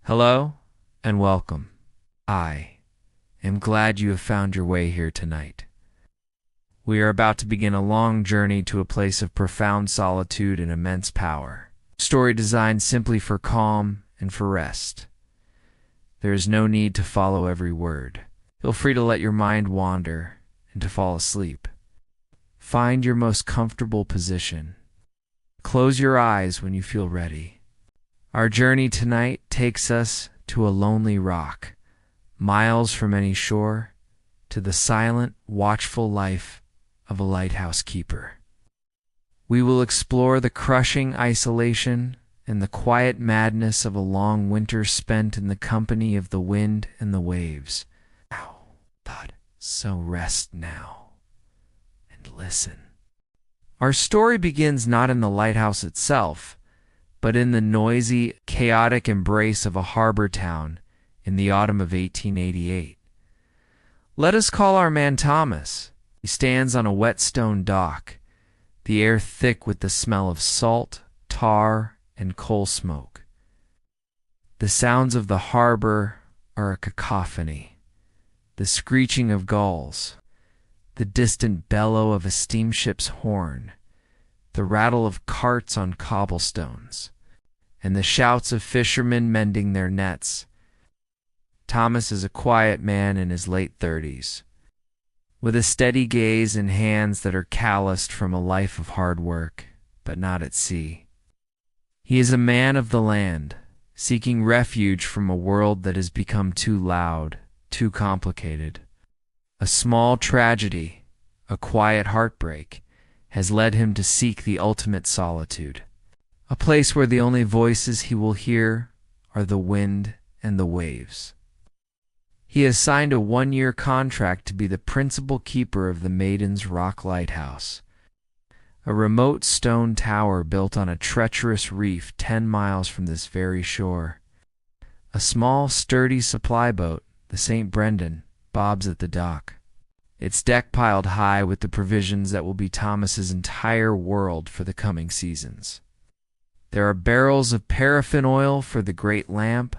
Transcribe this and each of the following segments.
Hello and welcome. I am glad you have found your way here tonight. We are about to begin a long journey to a place of profound solitude and immense power. A story designed simply for calm and for rest. There is no need to follow every word. Feel free to let your mind wander and to fall asleep. Find your most comfortable position. Close your eyes when you feel ready. Our journey tonight takes us to a lonely rock, miles from any shore, to the silent, watchful life of a lighthouse keeper. We will explore the crushing isolation and the quiet madness of a long winter spent in the company of the wind and the waves. Ow, thud. So rest now and listen. Our story begins not in the lighthouse itself, but in the noisy, chaotic embrace of a harbor town in the autumn of 1888. Let us call our man Thomas. He stands on a wet stone dock, the air thick with the smell of salt, tar, and coal smoke. The sounds of the harbor are a cacophony. The screeching of gulls, the distant bellow of a steamship's horn, the rattle of carts on cobblestones, and the shouts of fishermen mending their nets. Thomas is a quiet man in his late 30s, with a steady gaze and hands that are calloused from a life of hard work, but not at sea. He is a man of the land, seeking refuge from a world that has become too loud, too complicated. A small tragedy, a quiet heartbreak, has led him to seek the ultimate solitude, a place where the only voices he will hear are the wind and the waves. He has signed a 1-year contract to be the principal keeper of the Maiden's Rock Lighthouse, a remote stone tower built on a treacherous reef 10 miles from this very shore. A small, sturdy supply boat, the St. Brendan, bobs at the dock, its deck piled high with the provisions that will be Thomas's entire world for the coming seasons. There are barrels of paraffin oil for the great lamp,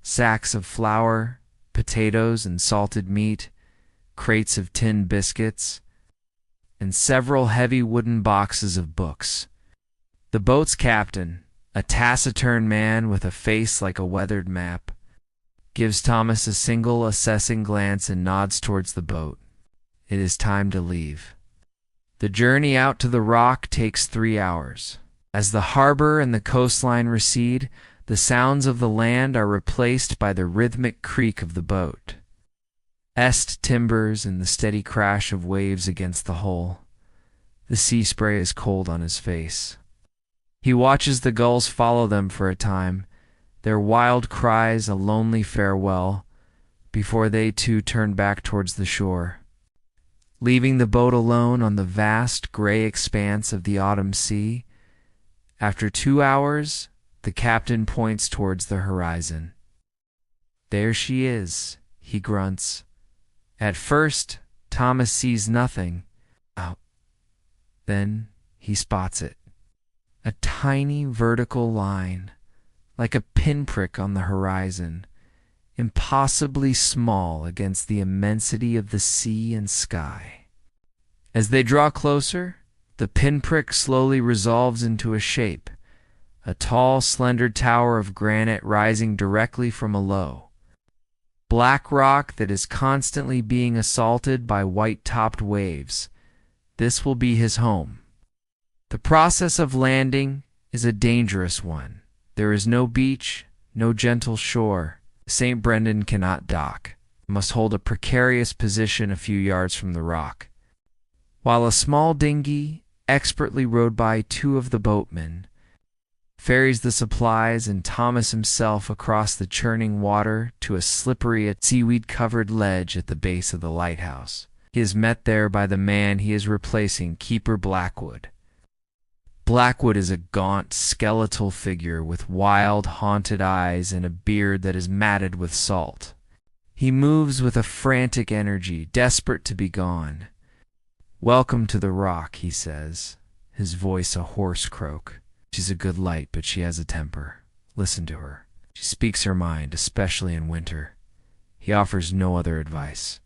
sacks of flour, potatoes and salted meat, crates of tinned biscuits, and several heavy wooden boxes of books. The boat's captain, a taciturn man with a face like a weathered map, gives Thomas a single assessing glance and nods towards the boat. It is time to leave. The journey out to the rock takes 3 hours. As the harbor and the coastline recede, the sounds of the land are replaced by the rhythmic creak of the boat, timbers and the steady crash of waves against the hull. The sea spray is cold on his face. He watches the gulls follow them for a time, their wild cries a lonely farewell, before they too turn back towards the shore. Leaving the boat alone on the vast gray expanse of the autumn sea, after 2 hours, the captain points towards the horizon. There she is, he grunts. At first, Thomas sees nothing. Then he spots it. A tiny vertical line, like a pinprick on the horizon, impossibly small against the immensity of the sea and sky. As they draw closer, the pinprick slowly resolves into a shape, a tall, slender tower of granite rising directly from a low, black rock that is constantly being assaulted by white-topped waves. This will be his home. The process of landing is a dangerous one. There is no beach, no gentle shore. St. Brendan cannot dock. It must hold a precarious position a few yards from the rock, while a small dinghy, expertly rowed by 2 of the boatmen, ferries the supplies and Thomas himself across the churning water to a slippery, seaweed-covered ledge at the base of the lighthouse. He is met there by the man he is replacing, Keeper Blackwood. Blackwood is a gaunt, skeletal figure with wild, haunted eyes and a beard that is matted with salt. He moves with a frantic energy, desperate to be gone. "Welcome to the rock," he says, his voice a hoarse croak. "She's a good light, but she has a temper. Listen to her." She speaks her mind, especially in winter. He offers no other advice.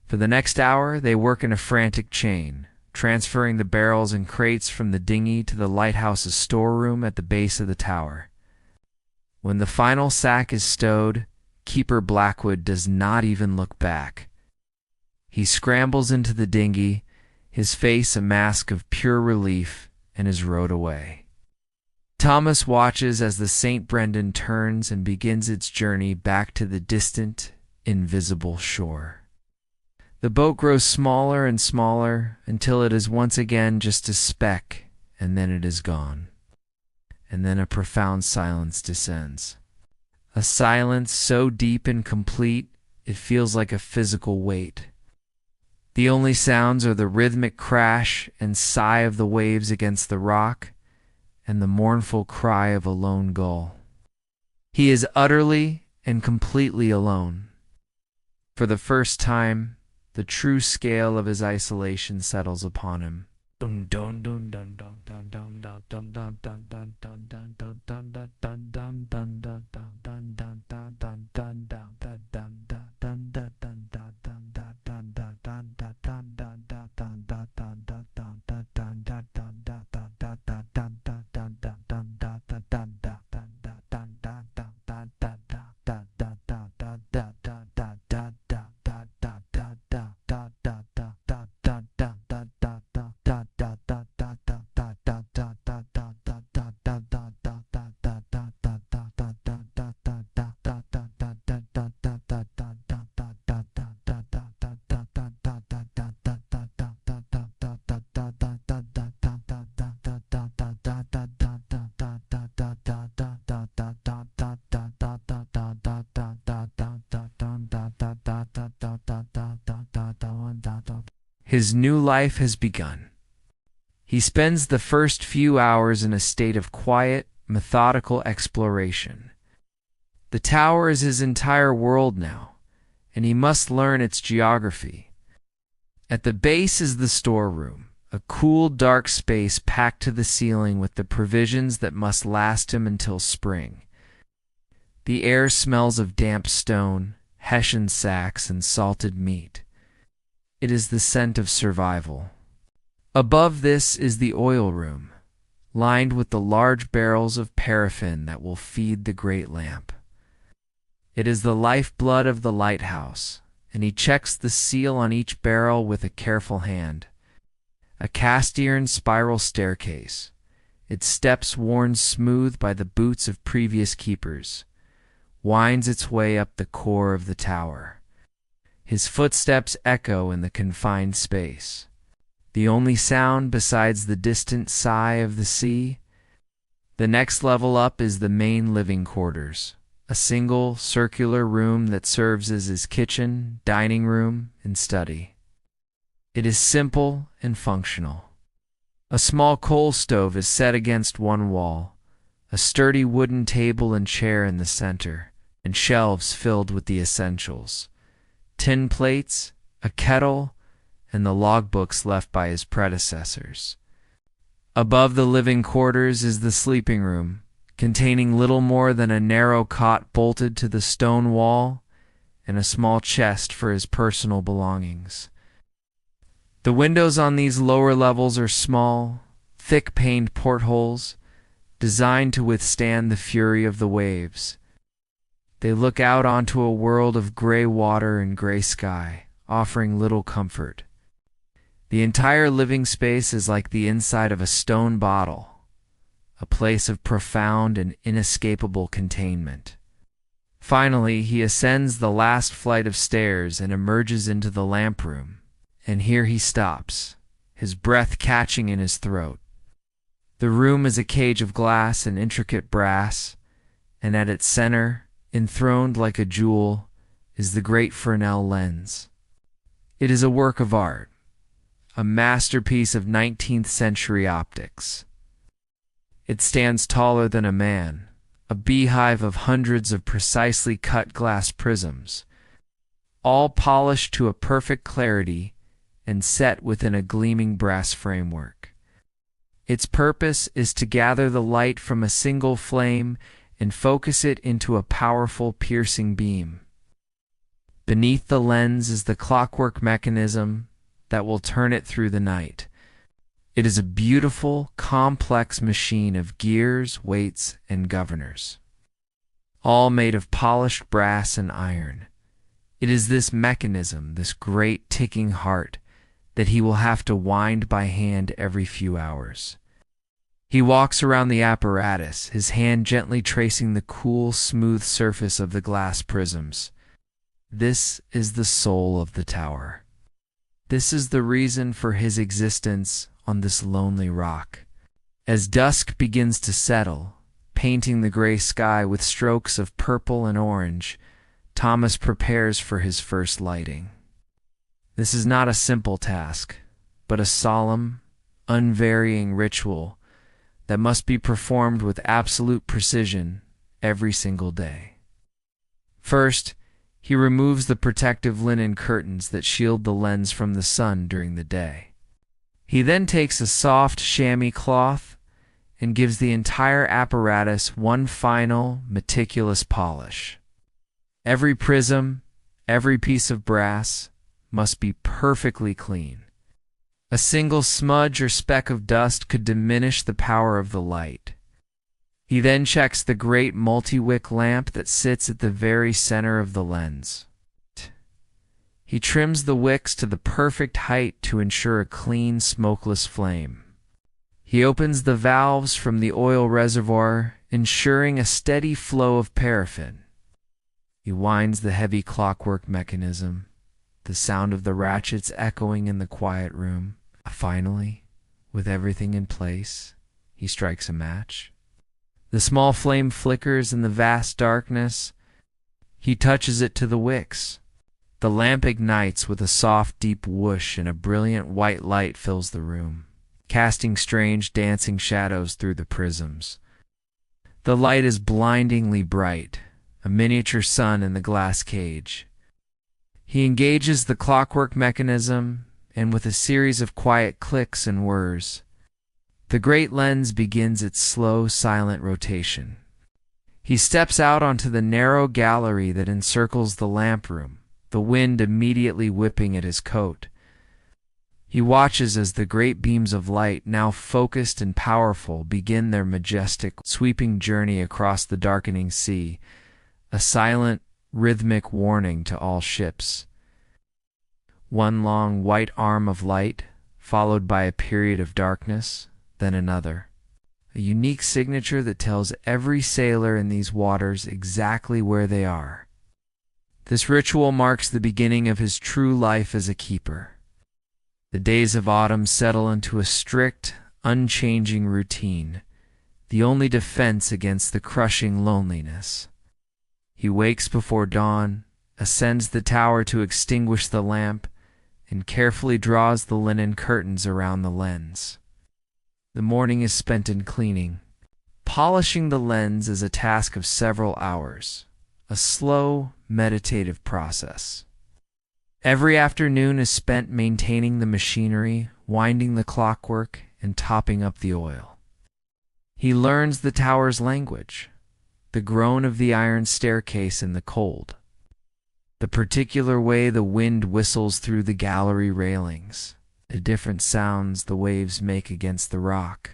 For the next hour, they work in a frantic chain, transferring the barrels and crates from the dinghy to the lighthouse's storeroom at the base of the tower. When the final sack is stowed, Keeper Blackwood does not even look back. He scrambles into the dinghy, his face a mask of pure relief, and is rowed away. Thomas watches as the St. Brendan turns and begins its journey back to the distant, invisible shore. The boat grows smaller and smaller until it is once again just a speck, and then it is gone. And then a profound silence descends. A silence so deep and complete, it feels like a physical weight. The only sounds are the rhythmic crash and sigh of the waves against the rock, and the mournful cry of a lone gull. He is utterly and completely alone. For the first time, the true scale of his isolation settles upon him. His new life has begun. He spends the first few hours in a state of quiet, methodical exploration. The tower is his entire world now, and he must learn its geography. At the base is the storeroom, a cool, dark space packed to the ceiling with the provisions that must last him until spring. The air smells of damp stone, hessian sacks, and salted meat. It is the scent of survival. Above this is the oil room, lined with the large barrels of paraffin that will feed the great lamp. It is the lifeblood of the lighthouse, and he checks the seal on each barrel with a careful hand. A cast-iron spiral staircase, its steps worn smooth by the boots of previous keepers, winds its way up the core of the tower. His footsteps echo in the confined space. The only sound besides the distant sigh of the sea. The next level up is the main living quarters, a single circular room that serves as his kitchen, dining room, and study. It is simple and functional. A small coal stove is set against one wall, a sturdy wooden table and chair in the center, and shelves filled with the essentials. Tin plates, a kettle, and the logbooks left by his predecessors. Above the living quarters is the sleeping room, containing little more than a narrow cot bolted to the stone wall and a small chest for his personal belongings. The windows on these lower levels are small, thick-paned portholes, designed to withstand the fury of the waves. They look out onto a world of gray water and gray sky, offering little comfort. The entire living space is like the inside of a stone bottle, a place of profound and inescapable containment. Finally, he ascends the last flight of stairs and emerges into the lamp room, and here he stops, his breath catching in his throat. The room is a cage of glass and intricate brass, and at its center, enthroned like a jewel, is the great Fresnel lens. It is a work of art, a masterpiece of 19th-century optics. It stands taller than a man, a beehive of hundreds of precisely cut glass prisms, all polished to a perfect clarity and set within a gleaming brass framework. Its purpose is to gather the light from a single flame and focus it into a powerful, piercing beam. Beneath the lens is the clockwork mechanism that will turn it through the night. It is a beautiful, complex machine of gears, weights, and governors, all made of polished brass and iron. It is this mechanism, this great ticking heart, that he will have to wind by hand every few hours. He walks around the apparatus, his hand gently tracing the cool, smooth surface of the glass prisms. This is the soul of the tower. This is the reason for his existence on this lonely rock. As dusk begins to settle, painting the gray sky with strokes of purple and orange, Thomas prepares for his first lighting. This is not a simple task, but a solemn, unvarying ritual that must be performed with absolute precision every single day. First, he removes the protective linen curtains that shield the lens from the sun during the day. He then takes a soft chamois cloth and gives the entire apparatus one final, meticulous polish. Every prism, every piece of brass must be perfectly clean. A single smudge or speck of dust could diminish the power of the light. He then checks the great multi-wick lamp that sits at the very center of the lens. He trims the wicks to the perfect height to ensure a clean, smokeless flame. He opens the valves from the oil reservoir, ensuring a steady flow of paraffin. He winds the heavy clockwork mechanism, the sound of the ratchets echoing in the quiet room. Finally, with everything in place, he strikes a match. The small flame flickers in the vast darkness. He touches it to the wicks. The lamp ignites with a soft, deep whoosh, and a brilliant white light fills the room, casting strange, dancing shadows through the prisms. The light is blindingly bright, a miniature sun in the glass cage. He engages the clockwork mechanism, and with a series of quiet clicks and whirs, the great lens begins its slow, silent rotation. He steps out onto the narrow gallery that encircles the lamp room, the wind immediately whipping at his coat. He watches as the great beams of light, now focused and powerful, begin their majestic, sweeping journey across the darkening sea, a silent, rhythmic warning to all ships. One long white arm of light, followed by a period of darkness, then another. A unique signature that tells every sailor in these waters exactly where they are. This ritual marks the beginning of his true life as a keeper. The days of autumn settle into a strict, unchanging routine, the only defense against the crushing loneliness. He wakes before dawn, ascends the tower to extinguish the lamp, and carefully draws the linen curtains around the lens. The morning is spent in cleaning. Polishing the lens is a task of several hours, a slow, meditative process. Every afternoon is spent maintaining the machinery, winding the clockwork, and topping up the oil. He learns the tower's language, the groan of the iron staircase in the cold, the particular way the wind whistles through the gallery railings, the different sounds the waves make against the rock.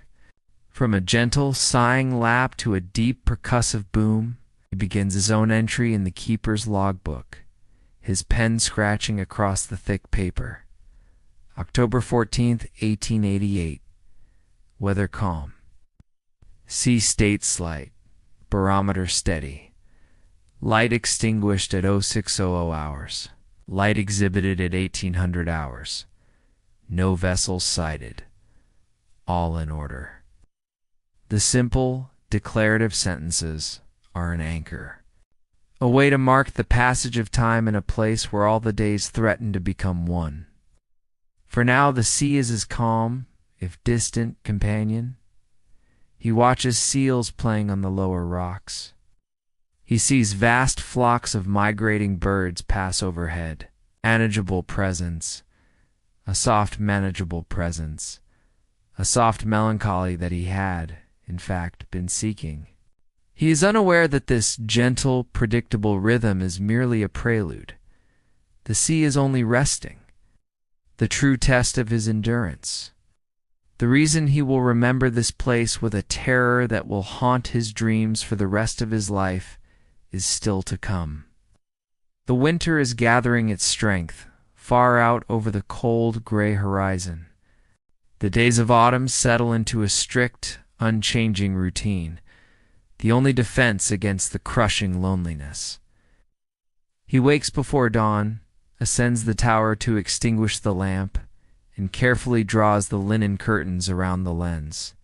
From a gentle, sighing lap to a deep, percussive boom, he begins his own entry in the keeper's logbook, his pen scratching across the thick paper. October 14th, 1888. Weather calm. Sea state slight. Barometer steady. Light extinguished at 0600 hours. Light exhibited at 1800 hours. No vessels sighted. All in order. The simple, declarative sentences are an anchor, a way to mark the passage of time in a place where all the days threaten to become one. For now the sea is his calm, if distant, companion. He watches seals playing on the lower rocks. He sees vast flocks of migrating birds pass overhead. Manageable presence, a soft manageable presence, a soft melancholy that he had, in fact, been seeking. He is unaware that this gentle, predictable rhythm is merely a prelude. The sea is only resting, the true test of his endurance. The reason he will remember this place with a terror that will haunt his dreams for the rest of his life is still to come. The winter is gathering its strength, far out over the cold, gray horizon. The days of autumn settle into a strict, unchanging routine, the only defense against the crushing loneliness. He wakes before dawn, ascends the tower to extinguish the lamp, and carefully draws the linen curtains around the lens.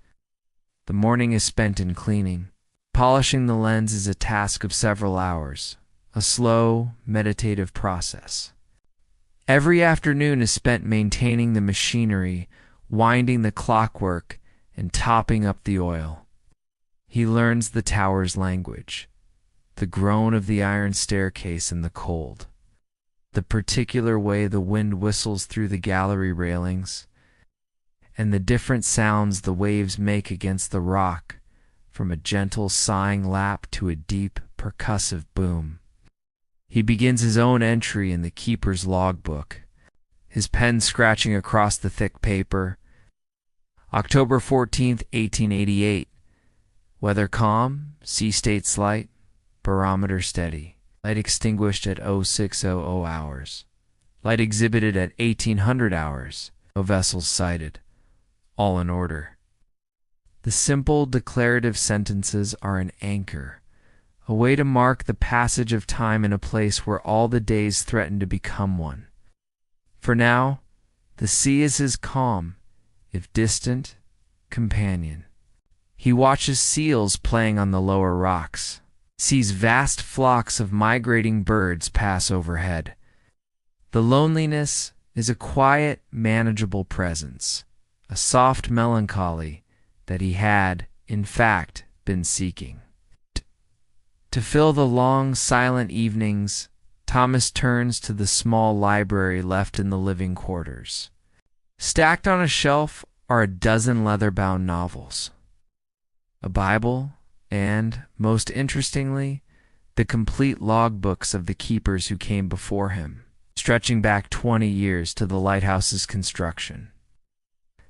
The morning is spent in cleaning. Polishing the lens is a task of several hours, a slow, meditative process. Every afternoon is spent maintaining the machinery, winding the clockwork, and topping up the oil. He learns the tower's language, the groan of the iron staircase in the cold, the particular way the wind whistles through the gallery railings, and the different sounds the waves make against the rock, from a gentle sighing lap to a deep, percussive boom. He begins his own entry in the keeper's logbook, his pen scratching across the thick paper. October 14th, 1888. Weather calm, sea state slight, barometer steady. Light extinguished at 0600 hours. Light exhibited at 1800 hours. No vessels sighted. All in order. The simple declarative sentences are an anchor, a way to mark the passage of time in a place where all the days threaten to become one. For now, the sea is his calm, if distant, companion. He watches seals playing on the lower rocks, sees vast flocks of migrating birds pass overhead. The loneliness is a quiet, manageable presence, a soft melancholy that he had, in fact, been seeking. To fill the long, silent evenings, Thomas turns to the small library left in the living quarters. Stacked on a shelf are a dozen leather-bound novels, a Bible, and, most interestingly, the complete logbooks of the keepers who came before him, stretching back 20 years to the lighthouse's construction.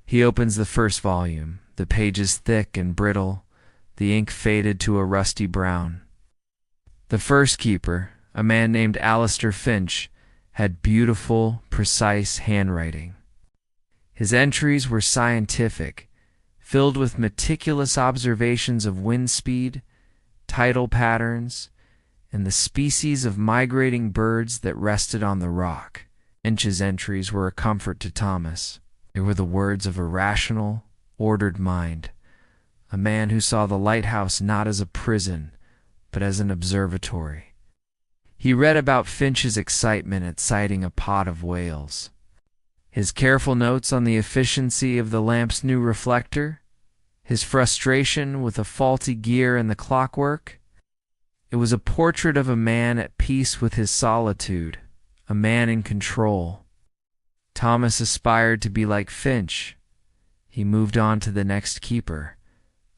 He opens the first volume, the pages thick and brittle, the ink faded to a rusty brown. The first keeper, a man named Alistair Finch, had beautiful, precise handwriting. His entries were scientific, filled with meticulous observations of wind speed, tidal patterns, and the species of migrating birds that rested on the rock. Finch's entries were a comfort to Thomas. They were the words of a rational, ordered mind, a man who saw the lighthouse not as a prison, but as an observatory. He read about Finch's excitement at sighting a pod of whales, his careful notes on the efficiency of the lamp's new reflector, his frustration with a faulty gear in the clockwork. It was a portrait of a man at peace with his solitude, a man in control. Thomas aspired to be like Finch. He moved on to the next keeper,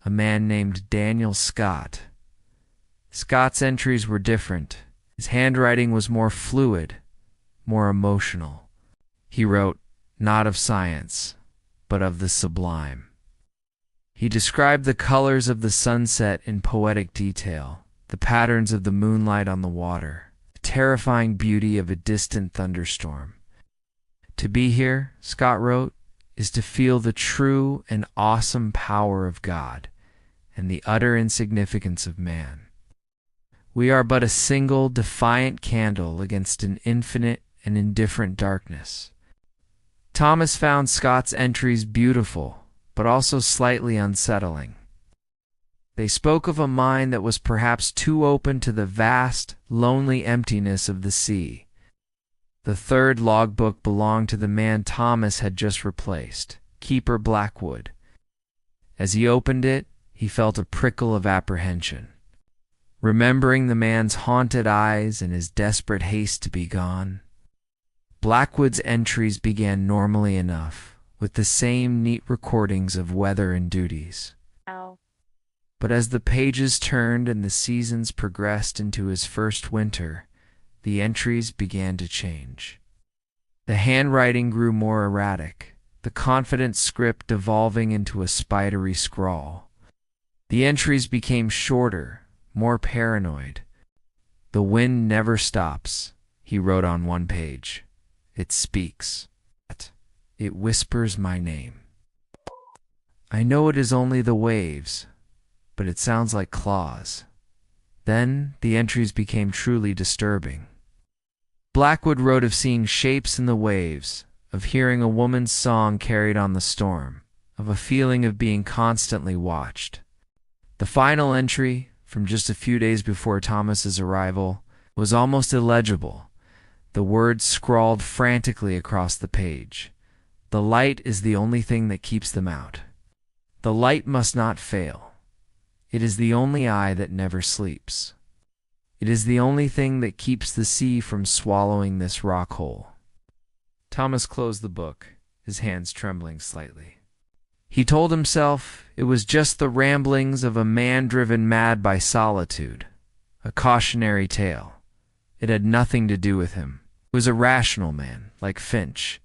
a man named Daniel Scott. Scott's entries were different. His handwriting was more fluid, more emotional. He wrote, not of science, but of the sublime. He described the colors of the sunset in poetic detail, the patterns of the moonlight on the water, the terrifying beauty of a distant thunderstorm. To be here, Scott wrote, is to feel the true and awesome power of God and the utter insignificance of man. We are but a single defiant candle against an infinite and indifferent darkness. Thomas found Scott's entries beautiful, but also slightly unsettling. They spoke of a mind that was perhaps too open to the vast, lonely emptiness of the sea. The third logbook belonged to the man Thomas had just replaced, Keeper Blackwood. As he opened it, he felt a prickle of apprehension. Remembering the man's haunted eyes and his desperate haste to be gone, Blackwood's entries began normally enough, with the same neat recordings of weather and duties. Ow. But as the pages turned and the seasons progressed into his first winter, the entries began to change. The handwriting grew more erratic, the confident script devolving into a spidery scrawl. The entries became shorter, more paranoid. "The wind never stops," he wrote on one page. "It speaks. It whispers my name. I know it is only the waves, but it sounds like claws." Then the entries became truly disturbing. Blackwood wrote of seeing shapes in the waves, of hearing a woman's song carried on the storm, of a feeling of being constantly watched. The final entry, from just a few days before Thomas's arrival, was almost illegible, the words scrawled frantically across the page. "The light is the only thing that keeps them out. The light must not fail. It is the only eye that never sleeps. It is the only thing that keeps the sea from swallowing this rock hole." Thomas closed the book, his hands trembling slightly. He told himself it was just the ramblings of a man driven mad by solitude, a cautionary tale. It had nothing to do with him. He was a rational man, like Finch.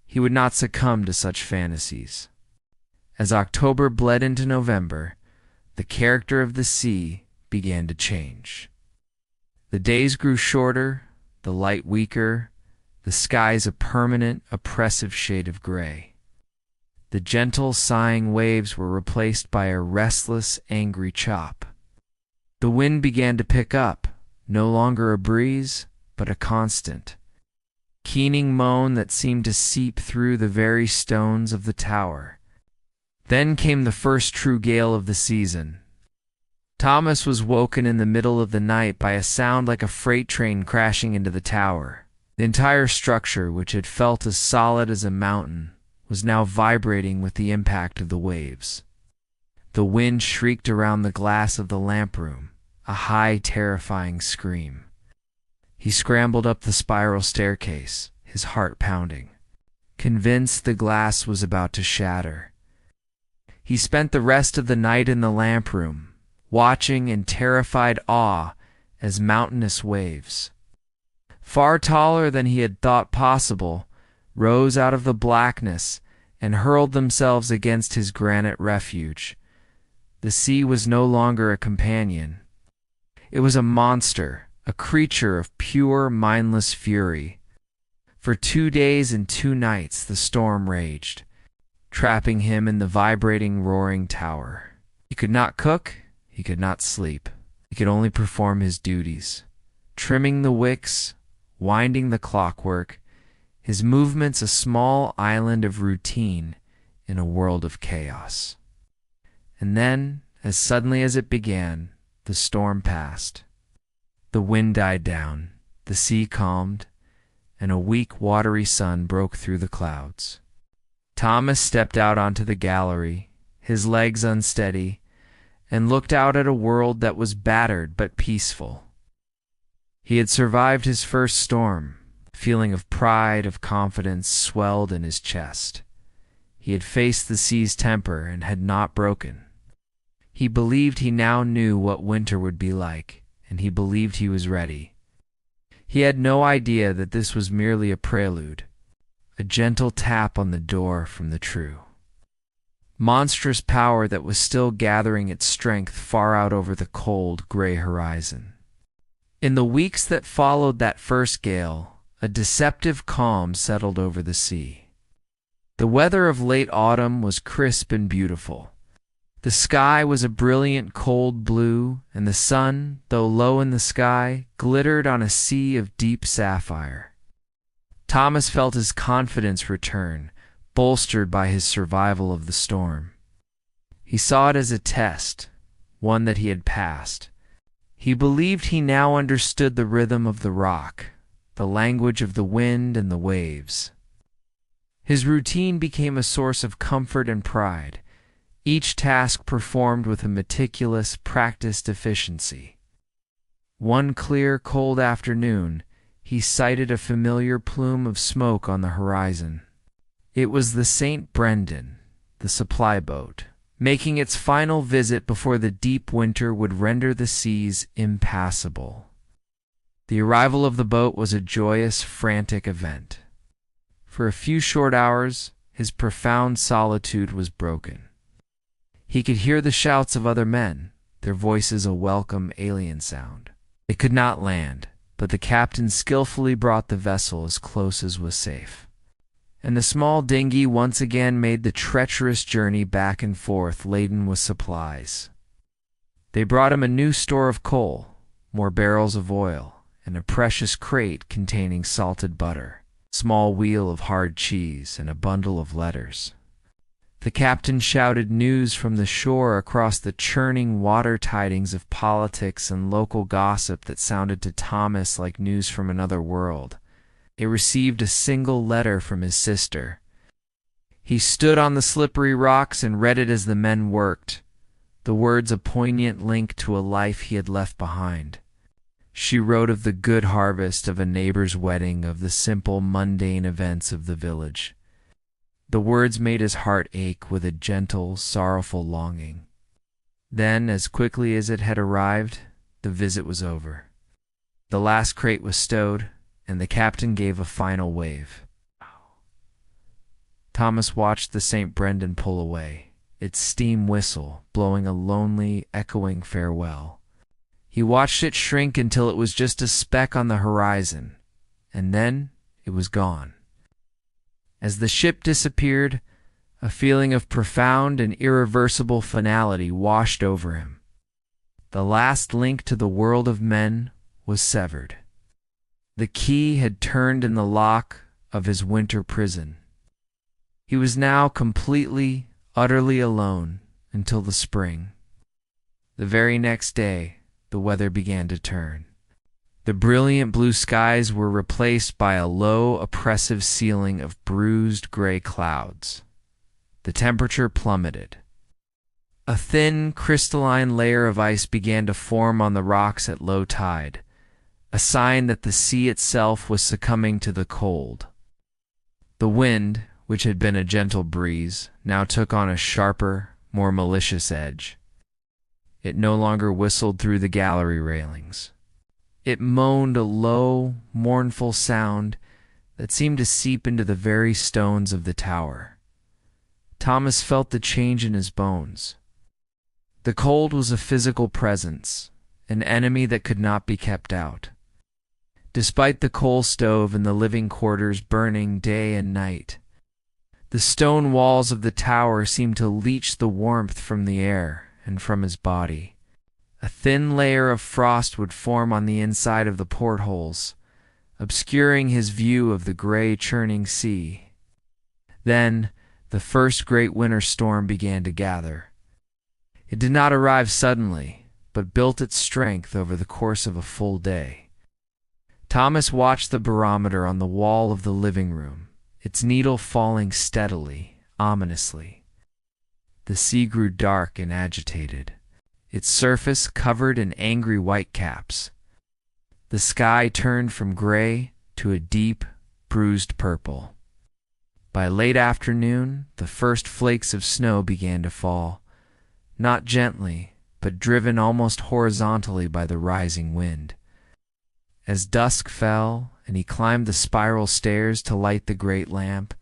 He would not succumb to such fantasies. As October bled into November, the character of the sea began to change. The days grew shorter, the light weaker, the skies a permanent, oppressive shade of gray. The gentle, sighing waves were replaced by a restless, angry chop. The wind began to pick up, no longer a breeze, but a constant, keening moan that seemed to seep through the very stones of the tower. Then came the first true gale of the season. Thomas was woken in the middle of the night by a sound like a freight train crashing into the tower. The entire structure, which had felt as solid as a mountain, was now vibrating with the impact of the waves. The wind shrieked around the glass of the lamp room, a high, terrifying scream. He scrambled up the spiral staircase, his heart pounding, convinced the glass was about to shatter. He spent the rest of the night in the lamp room, watching in terrified awe as mountainous waves, far taller than he had thought possible, rose out of the blackness and hurled themselves against his granite refuge. The sea was no longer a companion. It was a monster, a creature of pure, mindless fury. For 2 days and 2 nights the storm raged, trapping him in the vibrating, roaring tower. He could not cook, he could not sleep. He could only perform his duties, trimming the wicks, winding the clockwork, his movements a small island of routine in a world of chaos. And then, as suddenly as it began, the storm passed. The wind died down, the sea calmed, and a weak, watery sun broke through the clouds. Thomas stepped out onto the gallery, his legs unsteady, and looked out at a world that was battered but peaceful. He had survived his first storm. A feeling of pride, of confidence swelled in his chest. He had faced the sea's temper and had not broken. He believed he now knew what winter would be like, and he believed he was ready. He had no idea that this was merely a prelude, a gentle tap on the door from the true, monstrous power that was still gathering its strength far out over the cold, gray horizon. In the weeks that followed that first gale, a deceptive calm settled over the sea. The weather of late autumn was crisp and beautiful. The sky was a brilliant cold blue, and the sun, though low in the sky, glittered on a sea of deep sapphire. Thomas felt his confidence return, bolstered by his survival of the storm. He saw it as a test, one that he had passed. He believed he now understood the rhythm of the rock, the language of the wind and the waves. His routine became a source of comfort and pride, each task performed with a meticulous, practiced efficiency. One clear, cold afternoon, he sighted a familiar plume of smoke on the horizon. It was the St. Brendan, the supply boat, making its final visit before the deep winter would render the seas impassable. The arrival of the boat was a joyous, frantic event. For a few short hours, his profound solitude was broken. He could hear the shouts of other men, their voices a welcome alien sound. They could not land, but the captain skillfully brought the vessel as close as was safe. And the small dinghy once again made the treacherous journey back and forth laden with supplies. They brought him a new store of coal, more barrels of oil, and a precious crate containing salted butter, a small wheel of hard cheese, and a bundle of letters. The captain shouted news from the shore across the churning water, tidings of politics and local gossip that sounded to Thomas like news from another world. He received a single letter from his sister. He stood on the slippery rocks and read it as the men worked, the words a poignant link to a life he had left behind. She wrote of the good harvest of a neighbor's wedding, of the simple, mundane events of the village. The words made his heart ache with a gentle, sorrowful longing. Then, as quickly as it had arrived, the visit was over. The last crate was stowed, and the captain gave a final wave. Thomas watched the St. Brendan pull away, its steam whistle blowing a lonely, echoing farewell. He watched it shrink until it was just a speck on the horizon, and then it was gone. As the ship disappeared, a feeling of profound and irreversible finality washed over him. The last link to the world of men was severed. The key had turned in the lock of his winter prison. He was now completely, utterly alone until the spring. The very next day, the weather began to turn. The brilliant blue skies were replaced by a low, oppressive ceiling of bruised gray clouds. The temperature plummeted. A thin, crystalline layer of ice began to form on the rocks at low tide, a sign that the sea itself was succumbing to the cold. The wind, which had been a gentle breeze, now took on a sharper, more malicious edge. It no longer whistled through the gallery railings. It moaned a low, mournful sound that seemed to seep into the very stones of the tower. Thomas felt the change in his bones. The cold was a physical presence, an enemy that could not be kept out. Despite the coal stove and the living quarters burning day and night, the stone walls of the tower seemed to leach the warmth from the air and from his body. A thin layer of frost would form on the inside of the portholes, obscuring his view of the gray, churning sea. Then, the first great winter storm began to gather. It did not arrive suddenly, but built its strength over the course of a full day. Thomas watched the barometer on the wall of the living room, its needle falling steadily, ominously. The sea grew dark and agitated, its surface covered in angry whitecaps. The sky turned from gray to a deep, bruised purple. By late afternoon, the first flakes of snow began to fall, not gently, but driven almost horizontally by the rising wind. As dusk fell and he climbed the spiral stairs to light the great lamp,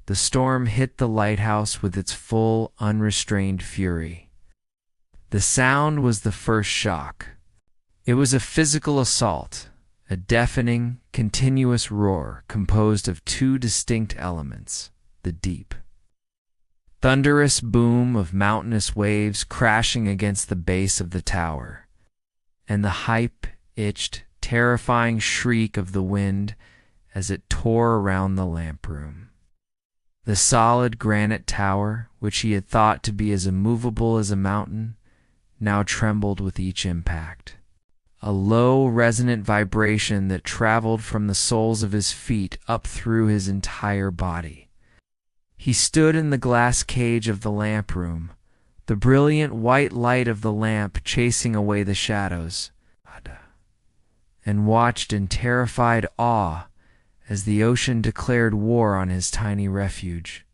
the storm hit the lighthouse with its full, unrestrained fury. The sound was the first shock. It was a physical assault, a deafening, continuous roar composed of two distinct elements, the deep. Thunderous boom of mountainous waves crashing against the base of the tower, and the high-pitched, terrifying shriek of the wind as it tore around the lamp room. The solid granite tower, which he had thought to be as immovable as a mountain, now trembled with each impact. A low, resonant vibration that traveled from the soles of his feet up through his entire body. He stood in the glass cage of the lamp room, the brilliant white light of the lamp chasing away the shadows, and watched in terrified awe as the ocean declared war on his tiny refuge.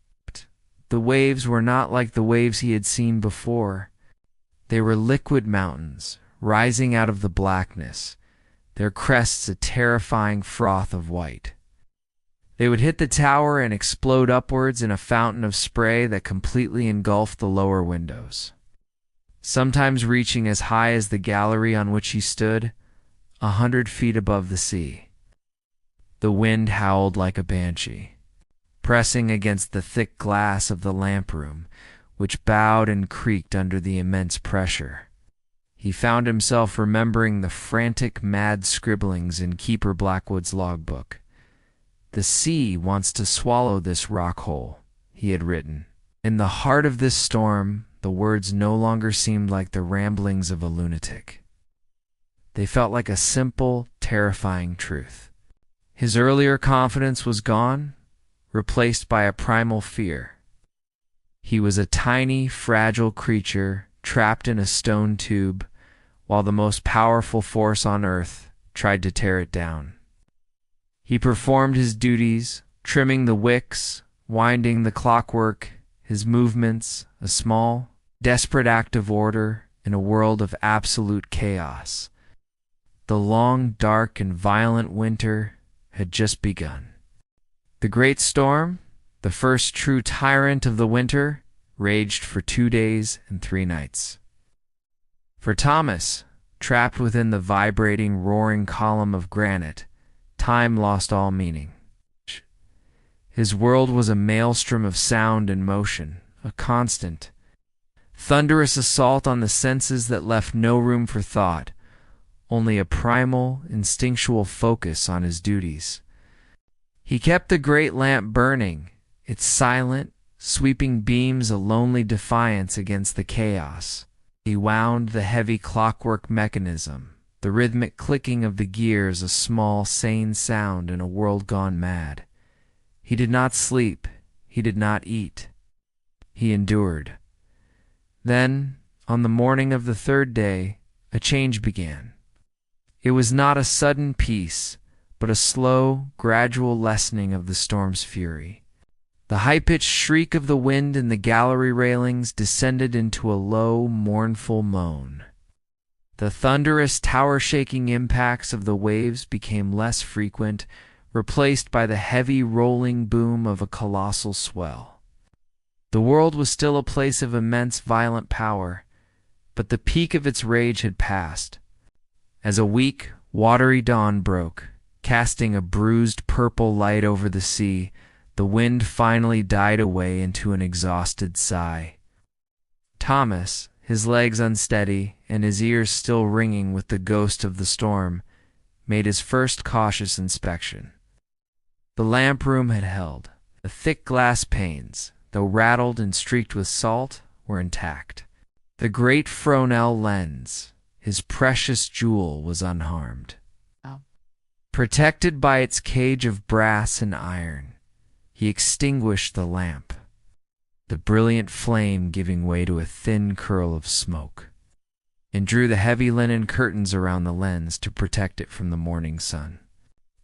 The waves were not like the waves he had seen before. They were liquid mountains, rising out of the blackness, their crests a terrifying froth of white. They would hit the tower and explode upwards in a fountain of spray that completely engulfed the lower windows, sometimes reaching as high as the gallery on which he stood, 100 feet above the sea. The wind howled like a banshee, pressing against the thick glass of the lamp room, which bowed and creaked under the immense pressure. He found himself remembering the frantic, mad scribblings in Keeper Blackwood's logbook. "The sea wants to swallow this rock hole," he had written. In the heart of this storm, the words no longer seemed like the ramblings of a lunatic. They felt like a simple, terrifying truth. His earlier confidence was gone, replaced by a primal fear. He was a tiny, fragile creature trapped in a stone tube, while the most powerful force on earth tried to tear it down. He performed his duties, trimming the wicks, winding the clockwork, his movements, a small, desperate act of order in a world of absolute chaos. The long, dark, and violent winter had just begun. The great storm, the first true tyrant of the winter, raged for 2 days and 3 nights. For Thomas, trapped within the vibrating, roaring column of granite, time lost all meaning. His world was a maelstrom of sound and motion, a constant, thunderous assault on the senses that left no room for thought, only a primal, instinctual focus on his duties. He kept the great lamp burning, its silent, sweeping beams a lonely defiance against the chaos. He wound the heavy clockwork mechanism, the rhythmic clicking of the gears a small, sane sound in a world gone mad. He did not sleep, he did not eat. He endured. Then, on the morning of the 3rd day, a change began. It was not a sudden peace, but a slow, gradual lessening of the storm's fury. The high-pitched shriek of the wind in the gallery railings descended into a low, mournful moan. The thunderous, tower-shaking impacts of the waves became less frequent, replaced by the heavy, rolling boom of a colossal swell. The world was still a place of immense, violent power, but the peak of its rage had passed. As a weak, watery dawn broke, casting a bruised purple light over the sea, the wind finally died away into an exhausted sigh. Thomas, his legs unsteady and his ears still ringing with the ghost of the storm, made his first cautious inspection. The lamp room had held. The thick glass panes, though rattled and streaked with salt, were intact. The great Fresnel lens, his precious jewel, was unharmed. Oh. Protected by its cage of brass and iron, he extinguished the lamp, the brilliant flame giving way to a thin curl of smoke, and drew the heavy linen curtains around the lens to protect it from the morning sun.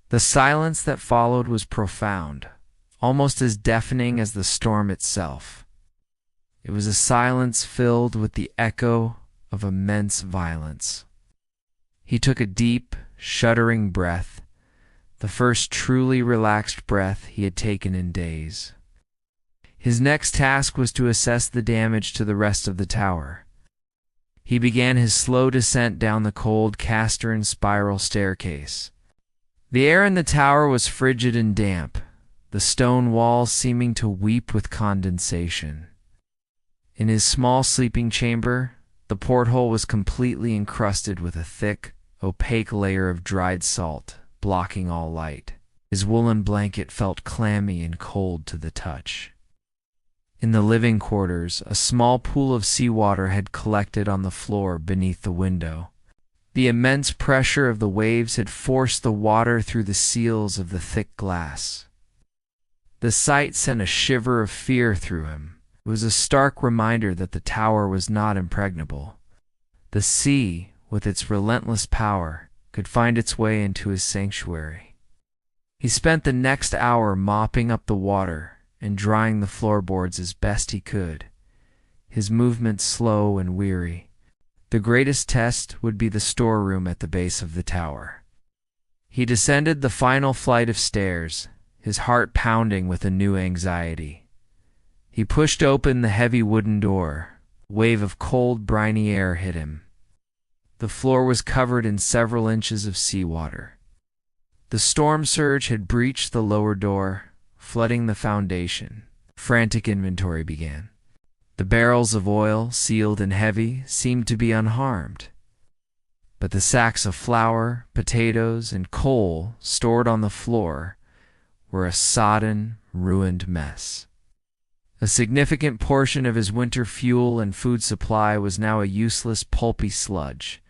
The silence that followed was profound, almost as deafening as the storm itself. It was a silence filled with the echo of immense violence. He took a deep, shuddering breath, the first truly relaxed breath he had taken in days. His next task was to assess the damage to the rest of the tower. He began his slow descent down the cold caster and spiral staircase. The air in the tower was frigid and damp, the stone walls seeming to weep with condensation. In his small sleeping chamber, the porthole was completely encrusted with a thick, opaque layer of dried salt, blocking all light. His woolen blanket felt clammy and cold to the touch. In the living quarters, a small pool of seawater had collected on the floor beneath the window. The immense pressure of the waves had forced the water through the seals of the thick glass. The sight sent a shiver of fear through him. It was a stark reminder that the tower was not impregnable. The sea, with its relentless power, could find its way into his sanctuary. He spent the next hour mopping up the water and drying the floorboards as best he could, his movements slow and weary. The greatest test would be the storeroom at the base of the tower. He descended the final flight of stairs, his heart pounding with a new anxiety. He pushed open the heavy wooden door. A wave of cold, briny air hit him. The floor was covered in several inches of seawater. The storm surge had breached the lower door, flooding the foundation. Frantic inventory began. The barrels of oil, sealed and heavy, seemed to be unharmed. But the sacks of flour, potatoes, and coal stored on the floor were a sodden, ruined mess. A significant portion of his winter fuel and food supply was now a useless, pulpy sludge.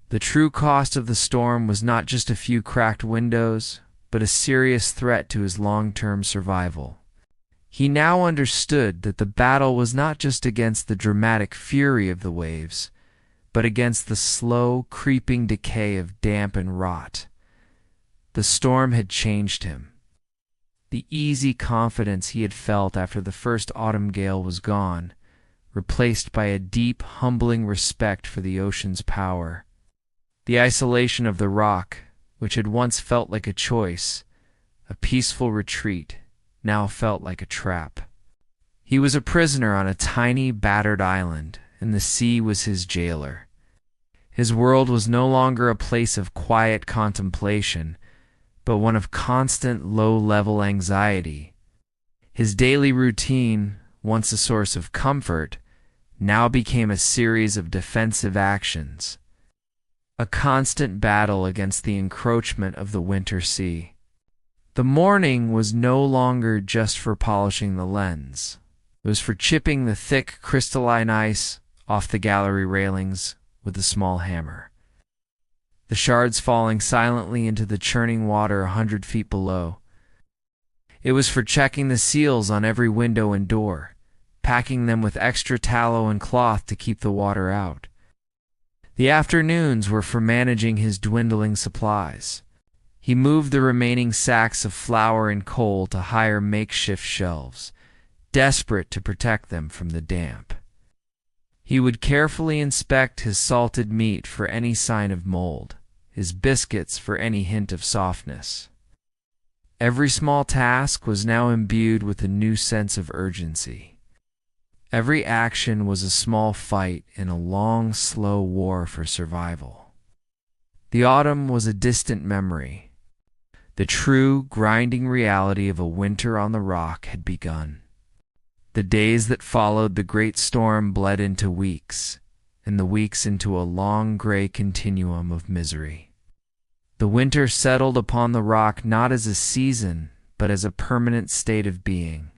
The true cost of the storm was not just a few cracked windows, but a serious threat to his long-term survival. He now understood that the battle was not just against the dramatic fury of the waves, but against the slow, creeping decay of damp and rot. The storm had changed him. The easy confidence he had felt after the first autumn gale was gone, replaced by a deep, humbling respect for the ocean's power. The isolation of the rock, which had once felt like a choice, a peaceful retreat, now felt like a trap. He was a prisoner on a tiny, battered island, and the sea was his jailer. His world was no longer a place of quiet contemplation, but one of constant, low-level anxiety. His daily routine, once a source of comfort, now became a series of defensive actions, a constant battle against the encroachment of the winter sea. The morning was no longer just for polishing the lens. It was for chipping the thick crystalline ice off the gallery railings with a small hammer, the shards falling silently into the churning water 100 feet below. It was for checking the seals on every window and door, packing them with extra tallow and cloth to keep the water out. The afternoons were for managing his dwindling supplies. He moved the remaining sacks of flour and coal to higher makeshift shelves, desperate to protect them from the damp. He would carefully inspect his salted meat for any sign of mold, his biscuits for any hint of softness. Every small task was now imbued with a new sense of urgency. Every action was a small fight in a long, slow war for survival. The autumn was a distant memory. The true, grinding reality of a winter on the rock had begun. The days that followed the great storm bled into weeks, and the weeks into a long gray continuum of misery. The winter settled upon the rock not as a season, but as a permanent state of being.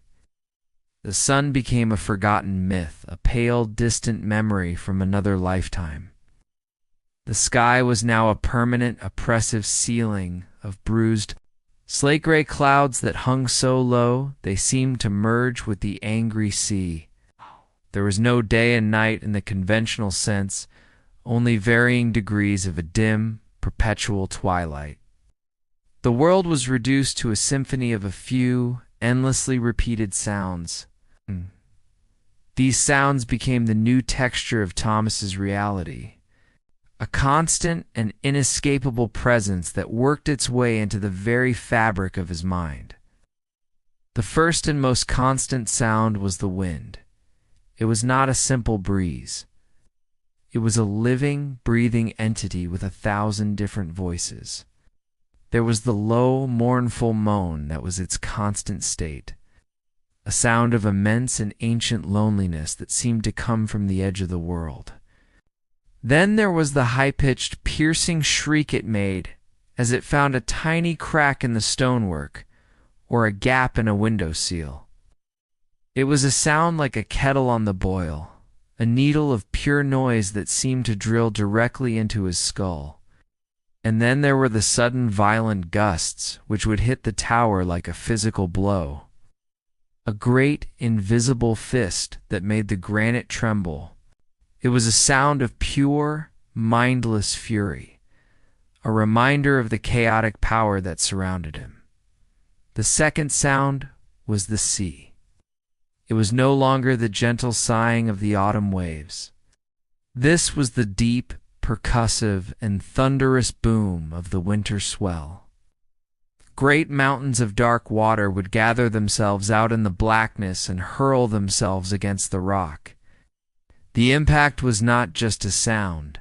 The sun became a forgotten myth, a pale, distant memory from another lifetime. The sky was now a permanent, oppressive ceiling of bruised, slate-gray clouds that hung so low they seemed to merge with the angry sea. There was no day and night in the conventional sense, only varying degrees of a dim, perpetual twilight. The world was reduced to a symphony of a few, endlessly repeated sounds. These sounds became the new texture of Thomas's reality, a constant and inescapable presence that worked its way into the very fabric of his mind. The first and most constant sound was the wind. It was not a simple breeze. It was a living, breathing entity with 1,000 different voices. There was the low, mournful moan that was its constant state, a sound of immense and ancient loneliness that seemed to come from the edge of the world. Then there was the high-pitched, piercing shriek it made as it found a tiny crack in the stonework or a gap in a window seal. It was a sound like a kettle on the boil, a needle of pure noise that seemed to drill directly into his skull. And then there were the sudden violent gusts which would hit the tower like a physical blow, a great invisible fist that made the granite tremble. It was a sound of pure, mindless fury, a reminder of the chaotic power that surrounded him. The second sound was the sea. It was no longer the gentle sighing of the autumn waves. This was the deep, percussive, and thunderous boom of the winter swell. Great mountains of dark water would gather themselves out in the blackness and hurl themselves against the rock. The impact was not just a sound.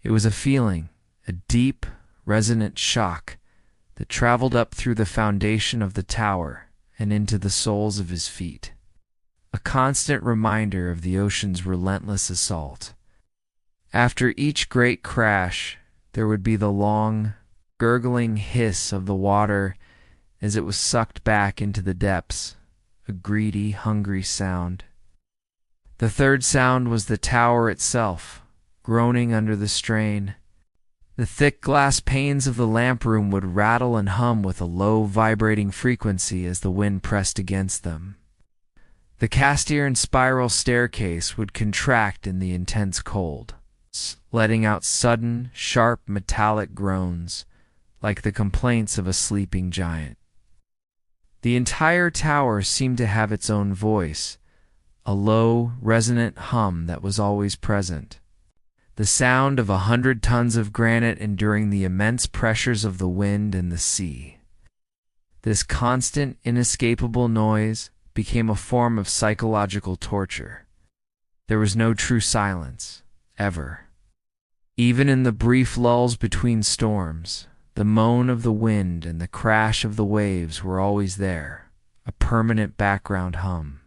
It was a feeling, a deep, resonant shock that traveled up through the foundation of the tower and into the soles of his feet. A constant reminder of the ocean's relentless assault. After each great crash, there would be the long, gurgling hiss of the water as it was sucked back into the depths, a greedy, hungry sound. The third sound was the tower itself, groaning under the strain. The thick glass panes of the lamp room would rattle and hum with a low, vibrating frequency as the wind pressed against them. The cast iron spiral staircase would contract in the intense cold, letting out sudden, sharp, metallic groans, like the complaints of a sleeping giant. The entire tower seemed to have its own voice, a low, resonant hum that was always present. The sound of 100 tons of granite enduring the immense pressures of the wind and the sea. This constant, inescapable noise became a form of psychological torture. There was no true silence, ever. Even in the brief lulls between storms, the moan of the wind and the crash of the waves were always there, a permanent background hum.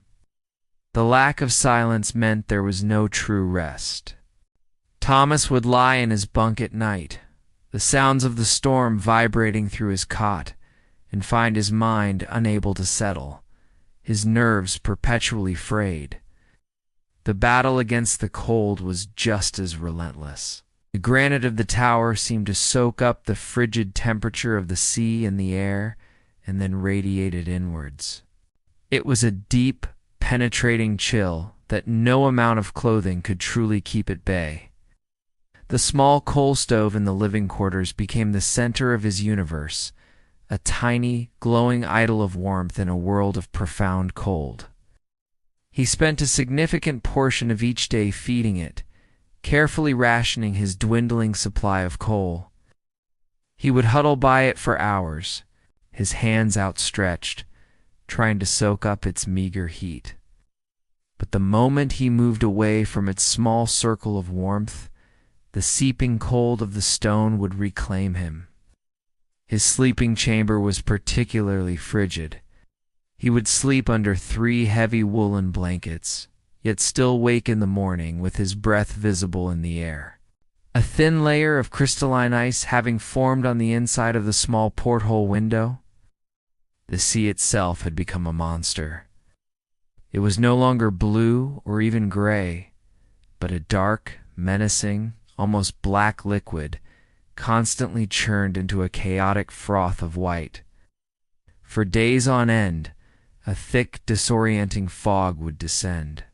The lack of silence meant there was no true rest. Thomas would lie in his bunk at night, the sounds of the storm vibrating through his cot, and find his mind unable to settle, his nerves perpetually frayed. The battle against the cold was just as relentless. The granite of the tower seemed to soak up the frigid temperature of the sea and the air, and then radiated inwards. It was a deep, penetrating chill that no amount of clothing could truly keep at bay. The small coal stove in the living quarters became the center of his universe, a tiny, glowing idol of warmth in a world of profound cold. He spent a significant portion of each day feeding it, carefully rationing his dwindling supply of coal. He would huddle by it for hours, his hands outstretched, trying to soak up its meager heat. But the moment he moved away from its small circle of warmth, the seeping cold of the stone would reclaim him. His sleeping chamber was particularly frigid. He would sleep under 3 heavy woolen blankets, yet still wake in the morning with his breath visible in the air. A thin layer of crystalline ice having formed on the inside of the small porthole window. The sea itself had become a monster. It was no longer blue or even gray, but a dark, menacing, almost black liquid, constantly churned into a chaotic froth of white. For days on end, a thick, disorienting fog would descend,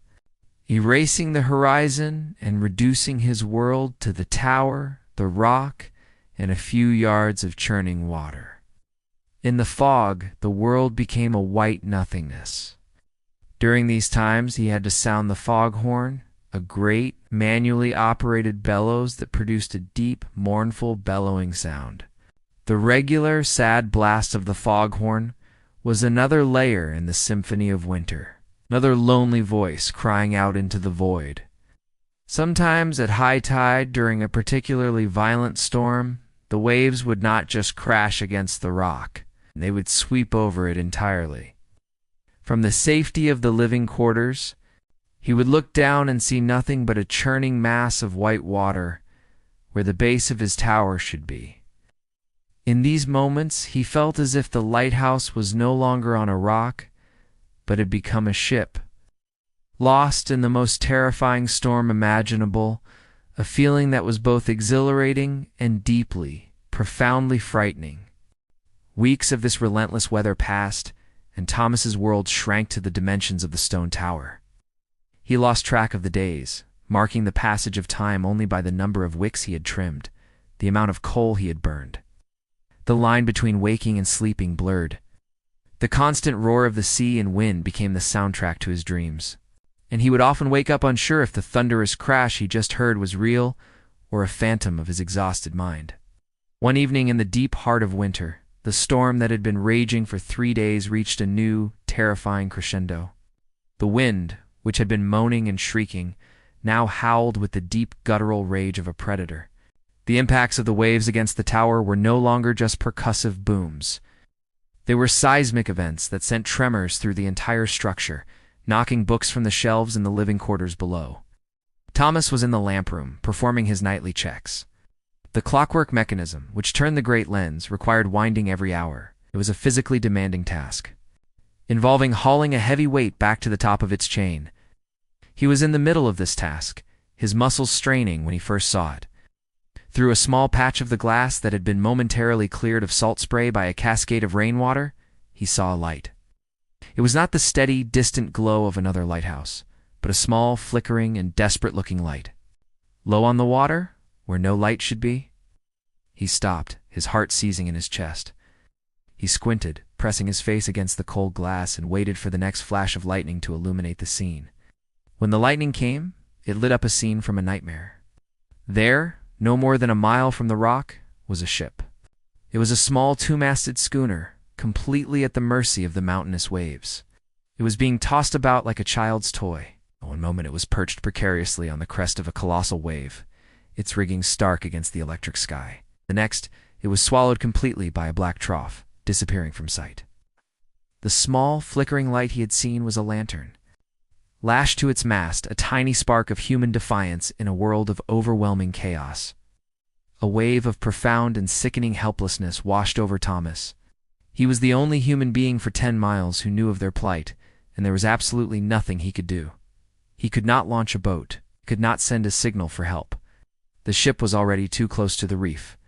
erasing the horizon and reducing his world to the tower, the rock, and a few yards of churning water. In the fog, the world became a white nothingness. During these times, he had to sound the foghorn, a great, manually operated bellows that produced a deep, mournful, bellowing sound. The regular, sad blast of the foghorn was another layer in the symphony of winter, another lonely voice crying out into the void. Sometimes at high tide during a particularly violent storm, the waves would not just crash against the rock, they would sweep over it entirely. From the safety of the living quarters, he would look down and see nothing but a churning mass of white water where the base of his tower should be. In these moments, he felt as if the lighthouse was no longer on a rock, but had become a ship. Lost in the most terrifying storm imaginable, a feeling that was both exhilarating and deeply, profoundly frightening. Weeks of this relentless weather passed, and Thomas's world shrank to the dimensions of the stone tower. He lost track of the days, marking the passage of time only by the number of wicks he had trimmed, the amount of coal he had burned. The line between waking and sleeping blurred. The The constant roar of the sea and wind became the soundtrack to his dreams, and he would often wake up unsure if the thunderous crash he just heard was real or a phantom of his exhausted mind. One evening in the deep heart of winter, the storm that had been raging for 3 days reached a new, terrifying crescendo. The wind, which had been moaning and shrieking, now howled with the deep guttural rage of a predator. The impacts of the waves against the tower were no longer just percussive booms. They were seismic events that sent tremors through the entire structure, knocking books from the shelves in the living quarters below. Thomas was in the lamp room, performing his nightly checks. The clockwork mechanism, which turned the great lens, required winding every hour. It was a physically demanding task, involving hauling a heavy weight back to the top of its chain. He was in the middle of this task, his muscles straining when he first saw it. Through a small patch of the glass that had been momentarily cleared of salt spray by a cascade of rainwater, he saw a light. It was not the steady, distant glow of another lighthouse, but a small, flickering, and desperate-looking light. Low on the water, where no light should be? He stopped, his heart seizing in his chest. He squinted, pressing his face against the cold glass, and waited for the next flash of lightning to illuminate the scene. When the lightning came, it lit up a scene from a nightmare. There, no more than a mile from the rock, was a ship. It was a small two-masted schooner, completely at the mercy of the mountainous waves. It was being tossed about like a child's toy. One moment it was perched precariously on the crest of a colossal wave, its rigging stark against the electric sky. The next, it was swallowed completely by a black trough, disappearing from sight. The small, flickering light he had seen was a lantern. Lashed to its mast, a tiny spark of human defiance in a world of overwhelming chaos. A wave of profound and sickening helplessness washed over Thomas. He was the only human being for 10 miles who knew of their plight, and there was absolutely nothing he could do. He could not launch a boat, could not send a signal for help. The ship was already too close to the reef.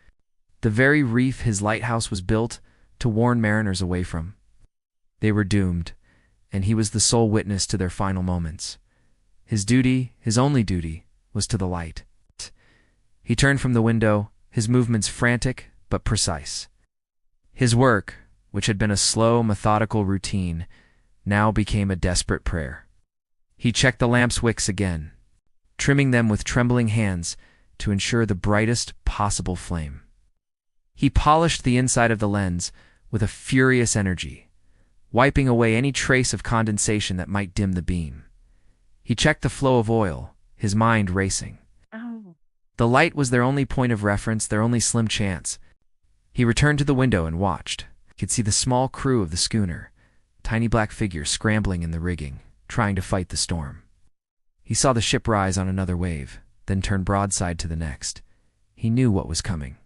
The very reef his lighthouse was built to warn mariners away from. They were doomed, and he was the sole witness to their final moments. His duty, his only duty, was to the light. He turned from the window, his movements frantic but precise. His work, which had been a slow, methodical routine, now became a desperate prayer. He checked the lamp's wicks again, trimming them with trembling hands to ensure the brightest possible flame. He polished the inside of the lens with a furious energy, wiping away any trace of condensation that might dim the beam. He checked the flow of oil, his mind racing. The light was their only point of reference, their only slim chance. He returned to the window and watched. He could see the small crew of the schooner, tiny black figures scrambling in the rigging, trying to fight the storm. He saw the ship rise on another wave, then turn broadside to the next. He knew what was coming.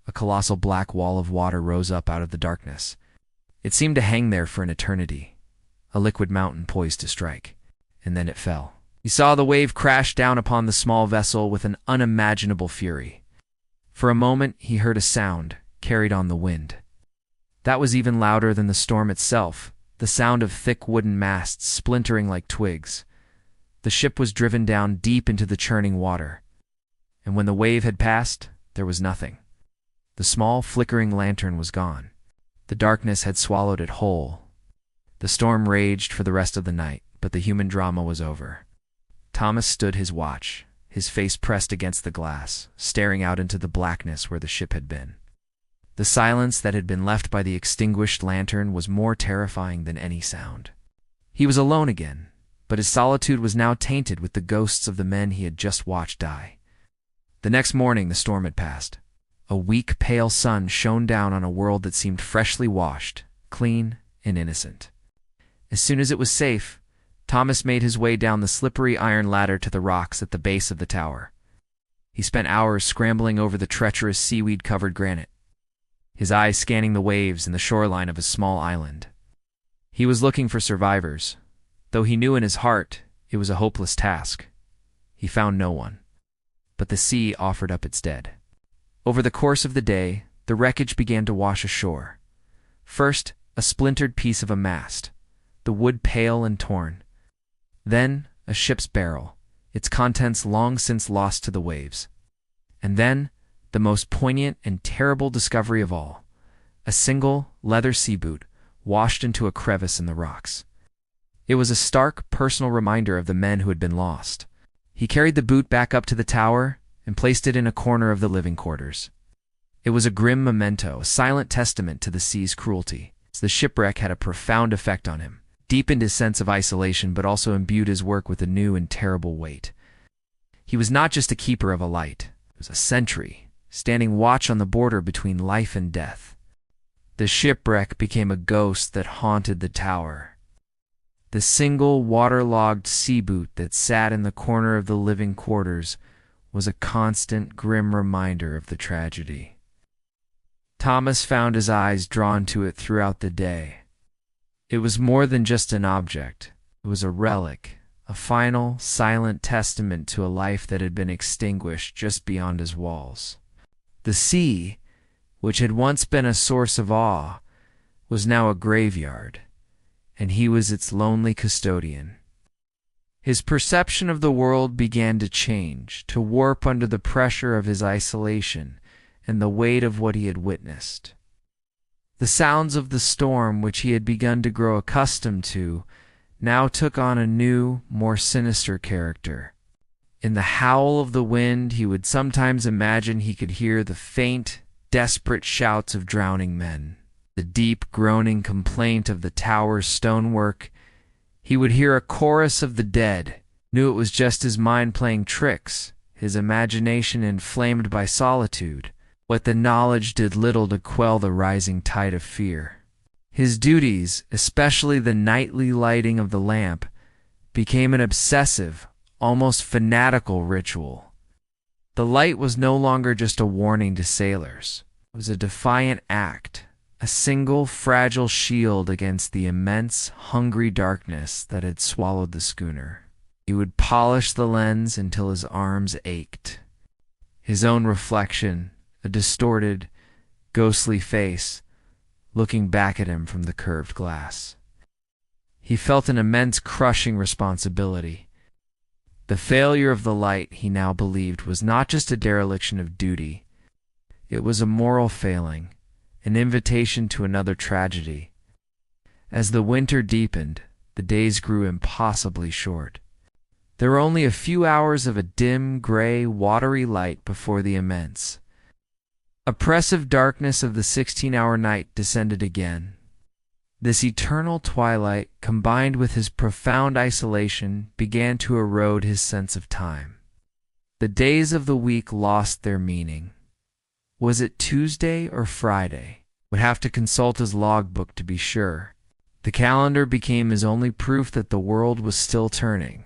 A colossal black wall of water rose up out of the darkness. It seemed to hang there for an eternity, a liquid mountain poised to strike, and then it fell. He saw the wave crash down upon the small vessel with an unimaginable fury. For a moment he heard a sound, carried on the wind. That was even louder than the storm itself, the sound of thick wooden masts splintering like twigs. The ship was driven down deep into the churning water, and when the wave had passed, there was nothing. The small, flickering lantern was gone. The darkness had swallowed it whole. The storm raged for the rest of the night, but the human drama was over. Thomas stood his watch, his face pressed against the glass, staring out into the blackness where the ship had been. The silence that had been left by the extinguished lantern was more terrifying than any sound. He was alone again, but his solitude was now tainted with the ghosts of the men he had just watched die. The next morning the storm had passed. A weak, pale sun shone down on a world that seemed freshly washed, clean, and innocent. As soon as it was safe, Thomas made his way down the slippery iron ladder to the rocks at the base of the tower. He spent hours scrambling over the treacherous seaweed-covered granite, his eyes scanning the waves and the shoreline of his small island. He was looking for survivors, though he knew in his heart it was a hopeless task. He found no one, but the sea offered up its dead. Over the course of the day, the wreckage began to wash ashore. First, a splintered piece of a mast, the wood pale and torn. Then, a ship's barrel, its contents long since lost to the waves. And then, the most poignant and terrible discovery of all, a single leather sea boot, washed into a crevice in the rocks. It was a stark, personal reminder of the men who had been lost. He carried the boot back up to the tower and placed it in a corner of the living quarters. It was a grim memento, a silent testament to the sea's cruelty. The shipwreck had a profound effect on him, deepened his sense of isolation, but also imbued his work with a new and terrible weight. He was not just a keeper of a light, he was a sentry, standing watch on the border between life and death. The shipwreck became a ghost that haunted the tower. The single waterlogged sea boot that sat in the corner of the living quarters was a constant, grim reminder of the tragedy. Thomas found his eyes drawn to it throughout the day. It was more than just an object. It was a relic, a final, silent testament to a life that had been extinguished just beyond his walls. The sea, which had once been a source of awe, was now a graveyard, and he was its lonely custodian. His perception of the world began to change, to warp under the pressure of his isolation and the weight of what he had witnessed. The sounds of the storm, which he had begun to grow accustomed to, now took on a new, more sinister character. In the howl of the wind, he would sometimes imagine he could hear the faint, desperate shouts of drowning men, the deep, groaning complaint of the tower's stonework. He would hear a chorus of the dead, knew it was just his mind playing tricks, his imagination inflamed by solitude. What the knowledge did little to quell the rising tide of fear. His duties, especially the nightly lighting of the lamp, became an obsessive, almost fanatical ritual. The light was no longer just a warning to sailors. It was a defiant act, a single fragile shield against the immense, hungry darkness that had swallowed the schooner. He would polish the lens until his arms ached. His own reflection, a distorted, ghostly face, looking back at him from the curved glass. He felt an immense crushing responsibility. The failure of the light, he now believed, was not just a dereliction of duty. It was a moral failing, an invitation to another tragedy. As the winter deepened, the days grew impossibly short. There were only a few hours of a dim, gray, watery light before the immense. Oppressive darkness of the 16-hour night descended again. This eternal twilight, combined with his profound isolation, began to erode his sense of time. The days of the week lost their meaning. Was it Tuesday or Friday? Would have to consult his logbook to be sure. The calendar became his only proof that the world was still turning,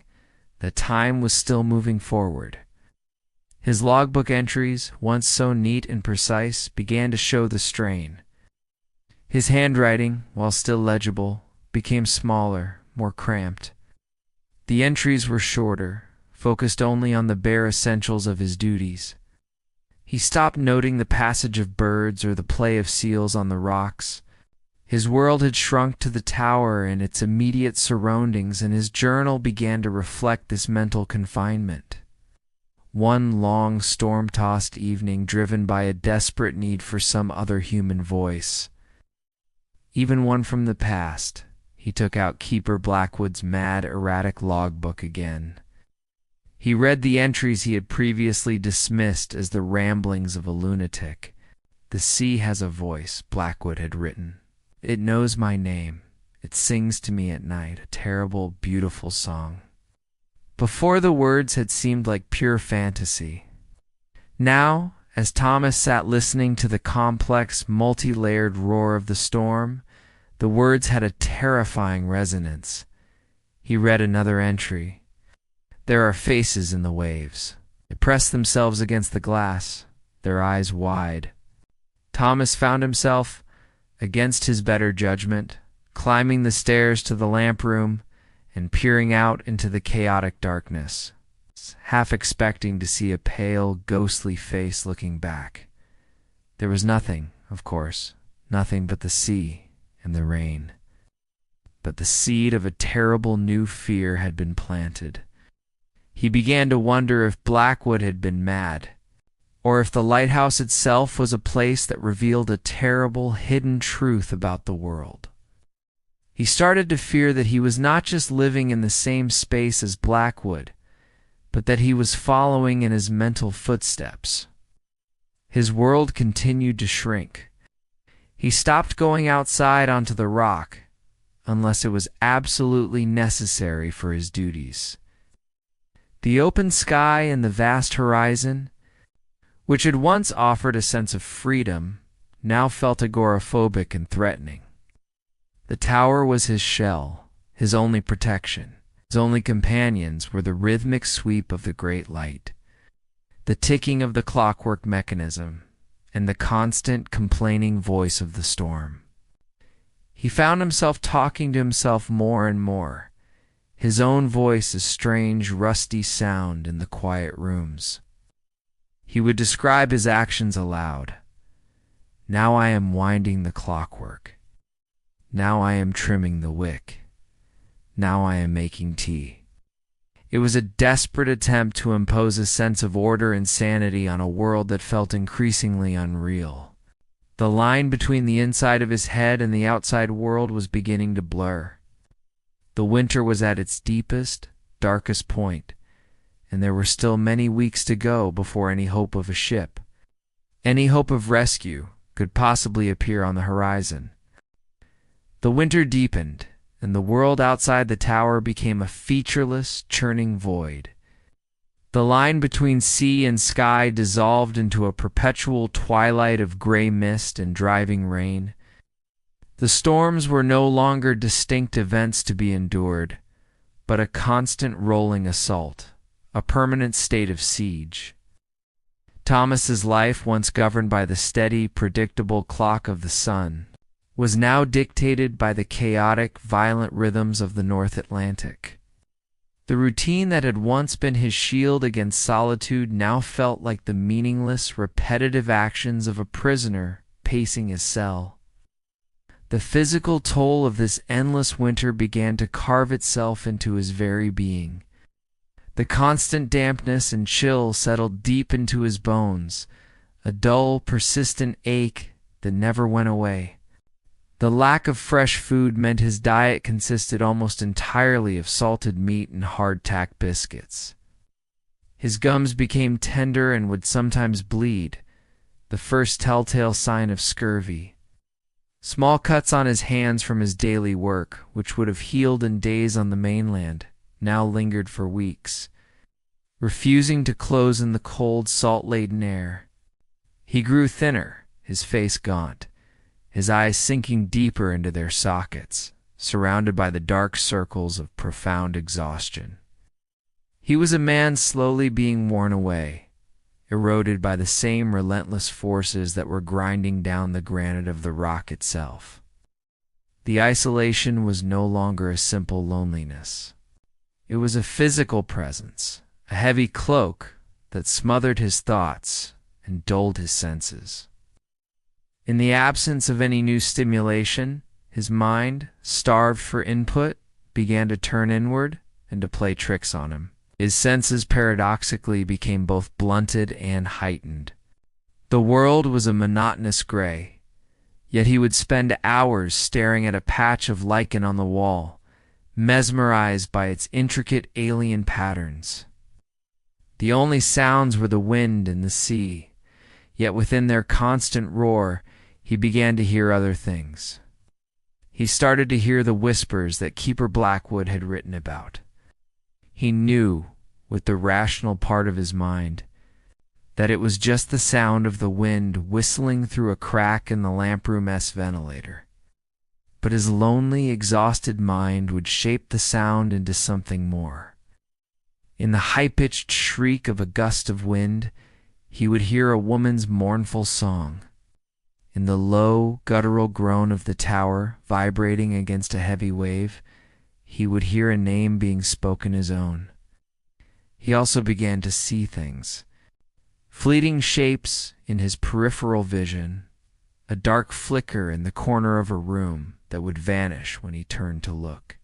that time was still moving forward. His logbook entries, once so neat and precise, began to show the strain. His handwriting, while still legible, became smaller, more cramped. The entries were shorter, focused only on the bare essentials of his duties. He stopped noting the passage of birds or the play of seals on the rocks. His world had shrunk to the tower and its immediate surroundings, and his journal began to reflect this mental confinement. One long, storm-tossed evening driven by a desperate need for some other human voice. Even one from the past, he took out Keeper Blackwood's mad, erratic logbook again. He read the entries he had previously dismissed as the ramblings of a lunatic. "The sea has a voice," Blackwood had written. "It knows my name. It sings to me at night, a terrible, beautiful song." Before, the words had seemed like pure fantasy. Now, as Thomas sat listening to the complex, multi-layered roar of the storm, the words had a terrifying resonance. He read another entry. "There are faces in the waves. They press themselves against the glass, their eyes wide." Thomas found himself, against his better judgment, climbing the stairs to the lamp room and peering out into the chaotic darkness, half expecting to see a pale, ghostly face looking back. There was nothing, of course, nothing but the sea and the rain. But the seed of a terrible new fear had been planted. He began to wonder if Blackwood had been mad, or if the lighthouse itself was a place that revealed a terrible, hidden truth about the world. He started to fear that he was not just living in the same space as Blackwood, but that he was following in his mental footsteps. His world continued to shrink. He stopped going outside onto the rock unless it was absolutely necessary for his duties. The open sky and the vast horizon, which had once offered a sense of freedom, now felt agoraphobic and threatening. The tower was his shell, his only protection. His only companions were the rhythmic sweep of the great light, the ticking of the clockwork mechanism, and the constant complaining voice of the storm. He found himself talking to himself more and more, his own voice a strange, rusty sound in the quiet rooms. He would describe his actions aloud. Now I am winding the clockwork. Now I am trimming the wick. Now I am making tea. It was a desperate attempt to impose a sense of order and sanity on a world that felt increasingly unreal. The line between the inside of his head and the outside world was beginning to blur. The winter was at its deepest, darkest point, and there were still many weeks to go before any hope of a ship, any hope of rescue, could possibly appear on the horizon. The winter deepened, and the world outside the tower became a featureless, churning void. The line between sea and sky dissolved into a perpetual twilight of gray mist and driving rain. The storms were no longer distinct events to be endured, but a constant rolling assault, a permanent state of siege. Thomas's life, once governed by the steady, predictable clock of the sun, was now dictated by the chaotic, violent rhythms of the North Atlantic. The routine that had once been his shield against solitude now felt like the meaningless, repetitive actions of a prisoner pacing his cell. The physical toll of this endless winter began to carve itself into his very being. The constant dampness and chill settled deep into his bones, a dull, persistent ache that never went away. The lack of fresh food meant his diet consisted almost entirely of salted meat and hardtack biscuits. His gums became tender and would sometimes bleed, the first telltale sign of scurvy. Small cuts on his hands from his daily work, which would have healed in days on the mainland, now lingered for weeks, refusing to close in the cold, salt-laden air. He grew thinner, his face gaunt, his eyes sinking deeper into their sockets, surrounded by the dark circles of profound exhaustion. He was a man slowly being worn away, eroded by the same relentless forces that were grinding down the granite of the rock itself. The isolation was no longer a simple loneliness. It was a physical presence, a heavy cloak that smothered his thoughts and dulled his senses. In the absence of any new stimulation, his mind, starved for input, began to turn inward and to play tricks on him. His senses paradoxically became both blunted and heightened. The world was a monotonous gray, yet he would spend hours staring at a patch of lichen on the wall, mesmerized by its intricate alien patterns. The only sounds were the wind and the sea, yet within their constant roar, he began to hear other things. He started to hear the whispers that Keeper Blackwood had written about. He knew, with the rational part of his mind, that it was just the sound of the wind whistling through a crack in the lamproom S ventilator. But his lonely, exhausted mind would shape the sound into something more. In the high-pitched shriek of a gust of wind, he would hear a woman's mournful song. In the low, guttural groan of the tower vibrating against a heavy wave, he would hear a name being spoken his own. He also began to see things. Fleeting shapes in his peripheral vision, a dark flicker in the corner of a room that would vanish when he turned to look.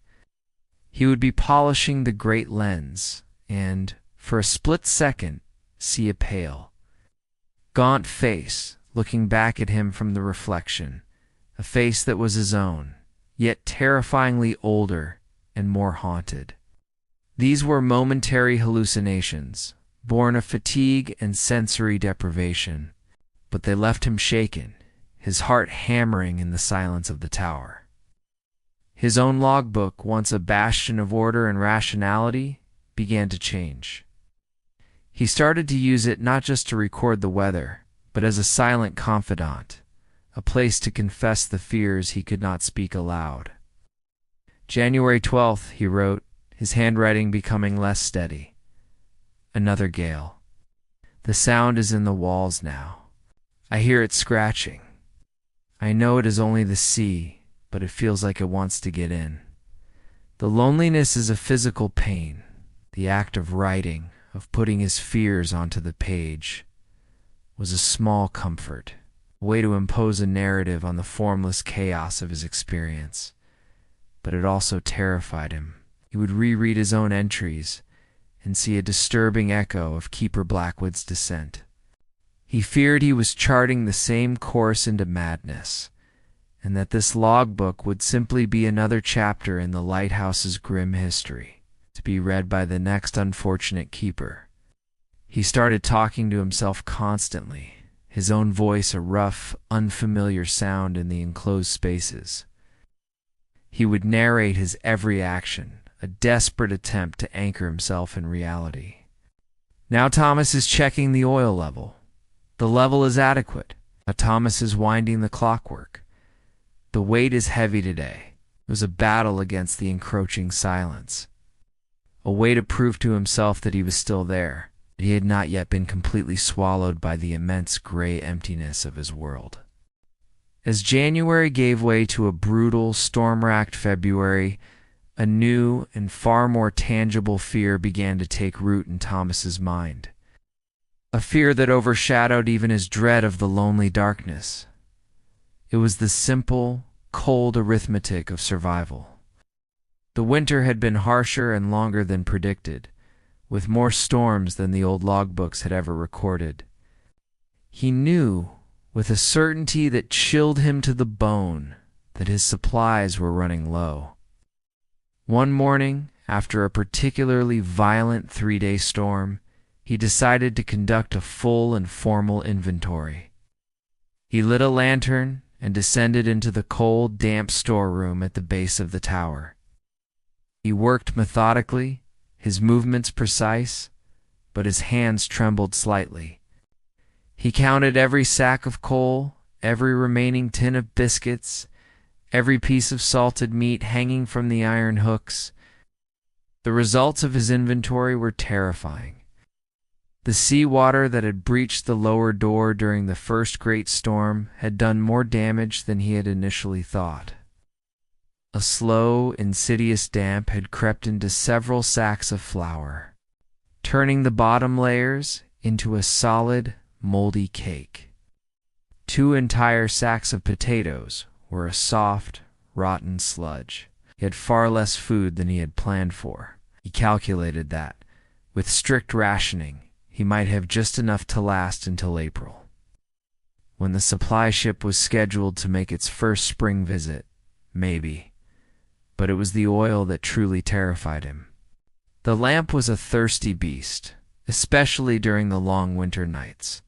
He would be polishing the great lens and, for a split second, see a pale, gaunt face looking back at him from the reflection, a face that was his own, yet terrifyingly older and more haunted. These were momentary hallucinations, born of fatigue and sensory deprivation, but they left him shaken, his heart hammering in the silence of the tower. His own logbook, once a bastion of order and rationality, began to change. He started to use it not just to record the weather, but as a silent confidant, a place to confess the fears he could not speak aloud. January 12th, he wrote, his handwriting becoming less steady. Another gale. The sound is in the walls now. I hear it scratching. I know it is only the sea, but it feels like it wants to get in. The loneliness is a physical pain. The act of writing, of putting his fears onto the page, was a small comfort, a way to impose a narrative on the formless chaos of his experience. But it also terrified him. He would reread his own entries and see a disturbing echo of Keeper Blackwood's descent. He feared he was charting the same course into madness, and that this logbook would simply be another chapter in the lighthouse's grim history, to be read by the next unfortunate keeper. He started talking to himself constantly, his own voice a rough, unfamiliar sound in the enclosed spaces. He would narrate his every action, a desperate attempt to anchor himself in reality. Now Thomas is checking the oil level. The level is adequate. Now Thomas is winding the clockwork. The weight is heavy today. It was a battle against the encroaching silence. A way to prove to himself that he was still there, that he had not yet been completely swallowed by the immense gray emptiness of his world. As January gave way to a brutal, storm-racked February, a new and far more tangible fear began to take root in Thomas's mind. A fear that overshadowed even his dread of the lonely darkness. It was the simple, cold arithmetic of survival. The winter had been harsher and longer than predicted, with more storms than the old logbooks had ever recorded. He knew, with a certainty that chilled him to the bone, that his supplies were running low. One morning, after a particularly violent 3-day storm, he decided to conduct a full and formal inventory. He lit a lantern and descended into the cold, damp storeroom at the base of the tower. He worked methodically, his movements precise, but his hands trembled slightly. He counted every sack of coal, every remaining tin of biscuits, every piece of salted meat hanging from the iron hooks. The results of his inventory were terrifying. The sea water that had breached the lower door during the first great storm had done more damage than he had initially thought. A slow, insidious damp had crept into several sacks of flour, turning the bottom layers into a solid, moldy cake. 2 entire sacks of potatoes were a soft, rotten sludge. He had far less food than he had planned for. He calculated that, with strict rationing, he might have just enough to last until April, when the supply ship was scheduled to make its first spring visit. Maybe. But it was the oil that truly terrified him. The lamp was a thirsty beast, especially during the long winter nights.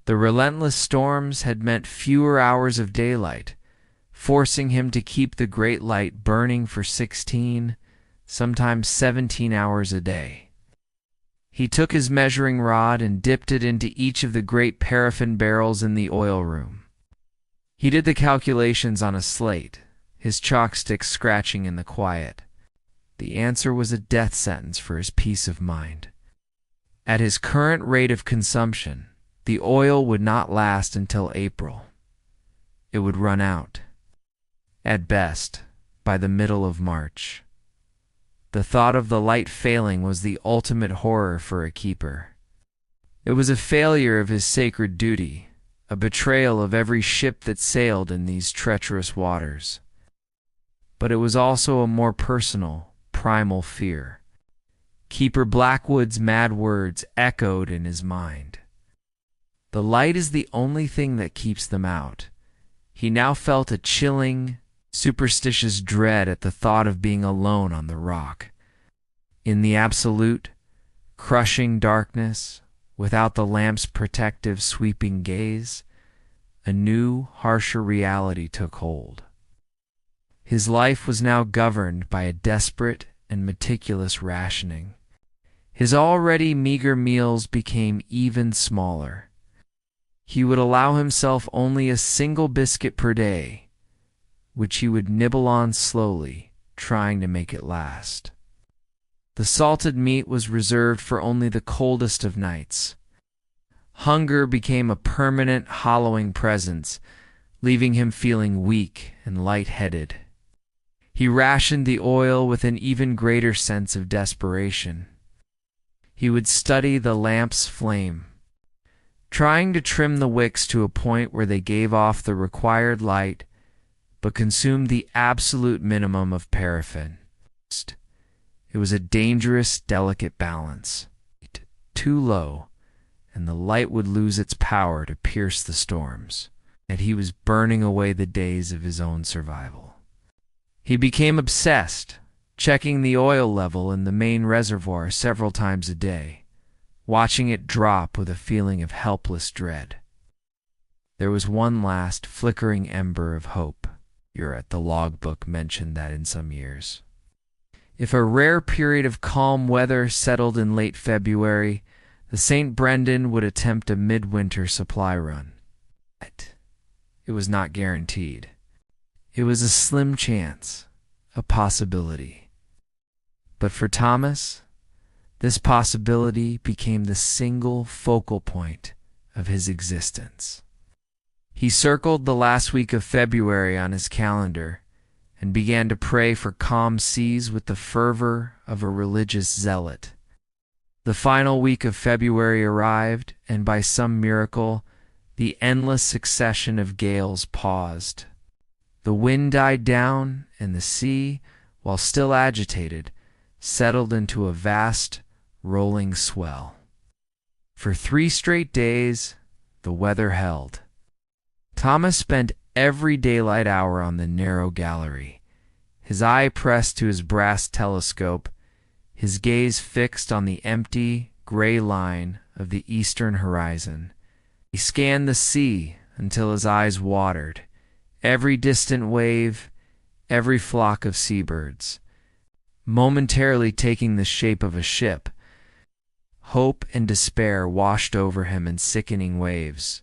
The relentless storms had meant fewer hours of daylight, forcing him to keep the great light burning for 16, sometimes 17 hours a day. He took his measuring rod and dipped it into each of the great paraffin barrels in the oil room. He did the calculations on a slate, his chalk stick scratching in the quiet. The answer was a death sentence for his peace of mind. At his current rate of consumption, the oil would not last until April. It would run out, at best, by the middle of March. The thought of the light failing was the ultimate horror for a keeper. It was a failure of his sacred duty, a betrayal of every ship that sailed in these treacherous waters. But it was also a more personal, primal fear. Keeper Blackwood's mad words echoed in his mind. The light is the only thing that keeps them out. He now felt a chilling, superstitious dread at the thought of being alone on the rock. In the absolute, crushing darkness, without the lamp's protective, sweeping gaze, a new, harsher reality took hold. His life was now governed by a desperate and meticulous rationing. His already meager meals became even smaller. He would allow himself only a single biscuit per day, which he would nibble on slowly, trying to make it last. The salted meat was reserved for only the coldest of nights. Hunger became a permanent, hollowing presence, leaving him feeling weak and lightheaded. He rationed the oil with an even greater sense of desperation. He would study the lamp's flame, trying to trim the wicks to a point where they gave off the required light, but consumed the absolute minimum of paraffin. It was a dangerous, delicate balance. Too low, and the light would lose its power to pierce the storms, and he was burning away the days of his own survival. He became obsessed, checking the oil level in the main reservoir several times a day, watching it drop with a feeling of helpless dread. There was one last flickering ember of hope. The logbook mentioned that in some years. If a rare period of calm weather settled in late February, the St. Brendan would attempt a midwinter supply run. It was not guaranteed. It was a slim chance, a possibility. But for Thomas, this possibility became the single focal point of his existence. He circled the last week of February on his calendar and began to pray for calm seas with the fervor of a religious zealot. The final week of February arrived, and by some miracle, the endless succession of gales paused. The wind died down, and the sea, while still agitated, settled into a vast, rolling swell. For 3 straight days, the weather held. Thomas spent every daylight hour on the narrow gallery, his eye pressed to his brass telescope, his gaze fixed on the empty, gray line of the eastern horizon. He scanned the sea until his eyes watered, every distant wave, every flock of seabirds, momentarily taking the shape of a ship. Hope and despair washed over him in sickening waves.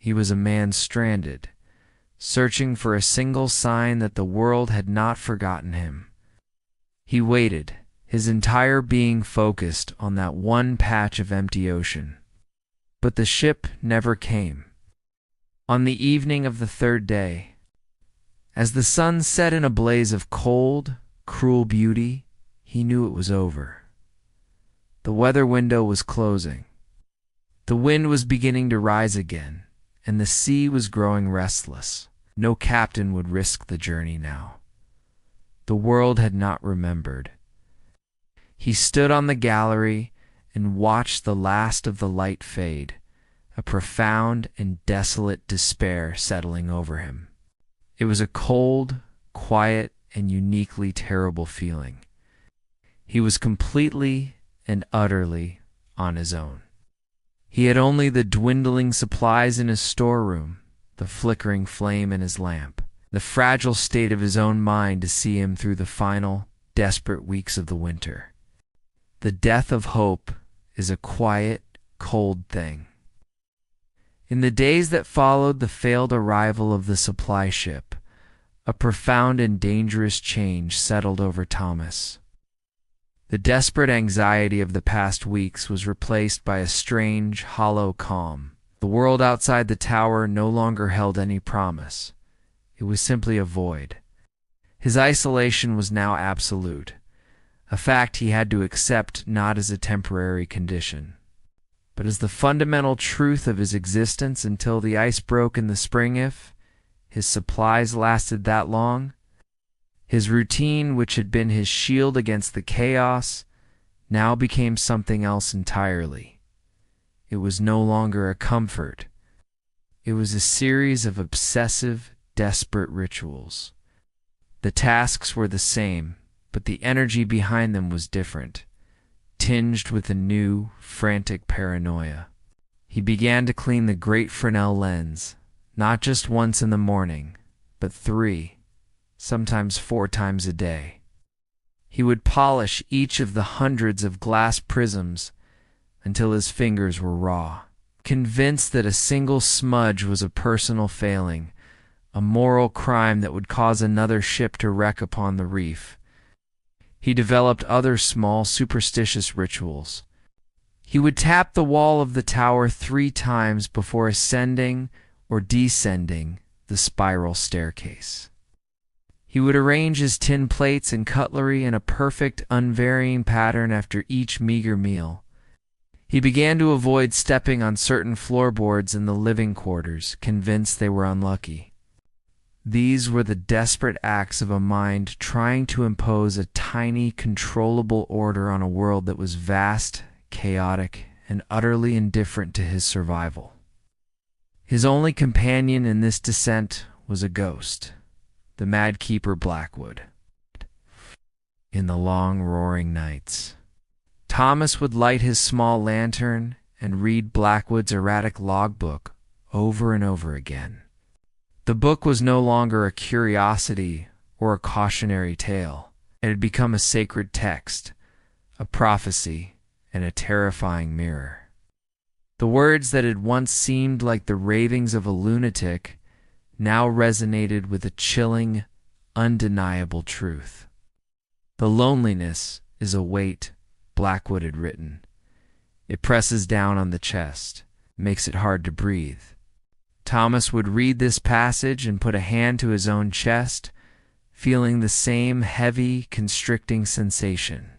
He was a man stranded, searching for a single sign that the world had not forgotten him. He waited, his entire being focused on that one patch of empty ocean. But the ship never came. On the evening of the 3rd day, as the sun set in a blaze of cold, cruel beauty, he knew it was over. The weather window was closing. The wind was beginning to rise again, and the sea was growing restless. No captain would risk the journey now. The world had not remembered. He stood on the gallery and watched the last of the light fade, a profound and desolate despair settling over him. It was a cold, quiet, and uniquely terrible feeling. He was completely and utterly on his own. He had only the dwindling supplies in his storeroom, the flickering flame in his lamp, the fragile state of his own mind to see him through the final, desperate weeks of the winter. The death of hope is a quiet, cold thing. In the days that followed the failed arrival of the supply ship, a profound and dangerous change settled over Thomas. The desperate anxiety of the past weeks was replaced by a strange, hollow calm. The world outside the tower no longer held any promise. It was simply a void. His isolation was now absolute, a fact he had to accept not as a temporary condition, but as the fundamental truth of his existence until the ice broke in the spring. If his supplies lasted that long, his routine, which had been his shield against the chaos, now became something else entirely. It was no longer a comfort. It was a series of obsessive, desperate rituals. The tasks were the same, but the energy behind them was different, tinged with a new, frantic paranoia. He began to clean the great Fresnel lens, not just once in the morning, but 3, sometimes 4 times a day. He would polish each of the hundreds of glass prisms until his fingers were raw, convinced that a single smudge was a personal failing, a moral crime that would cause another ship to wreck upon the reef. He developed other small, superstitious rituals. He would tap the wall of the tower 3 times before ascending or descending the spiral staircase. He would arrange his tin plates and cutlery in a perfect, unvarying pattern after each meager meal. He began to avoid stepping on certain floorboards in the living quarters, convinced they were unlucky. These were the desperate acts of a mind trying to impose a tiny, controllable order on a world that was vast, chaotic, and utterly indifferent to his survival. His only companion in this descent was a ghost, the mad keeper Blackwood. In the long, roaring nights, Thomas would light his small lantern and read Blackwood's erratic logbook over and over again. The book was no longer a curiosity or a cautionary tale. It had become a sacred text, a prophecy, and a terrifying mirror. The words that had once seemed like the ravings of a lunatic now resonated with a chilling, undeniable truth. The loneliness is a weight, Blackwood had written. It presses down on the chest, makes it hard to breathe. Thomas would read this passage and put a hand to his own chest, feeling the same heavy, constricting sensation.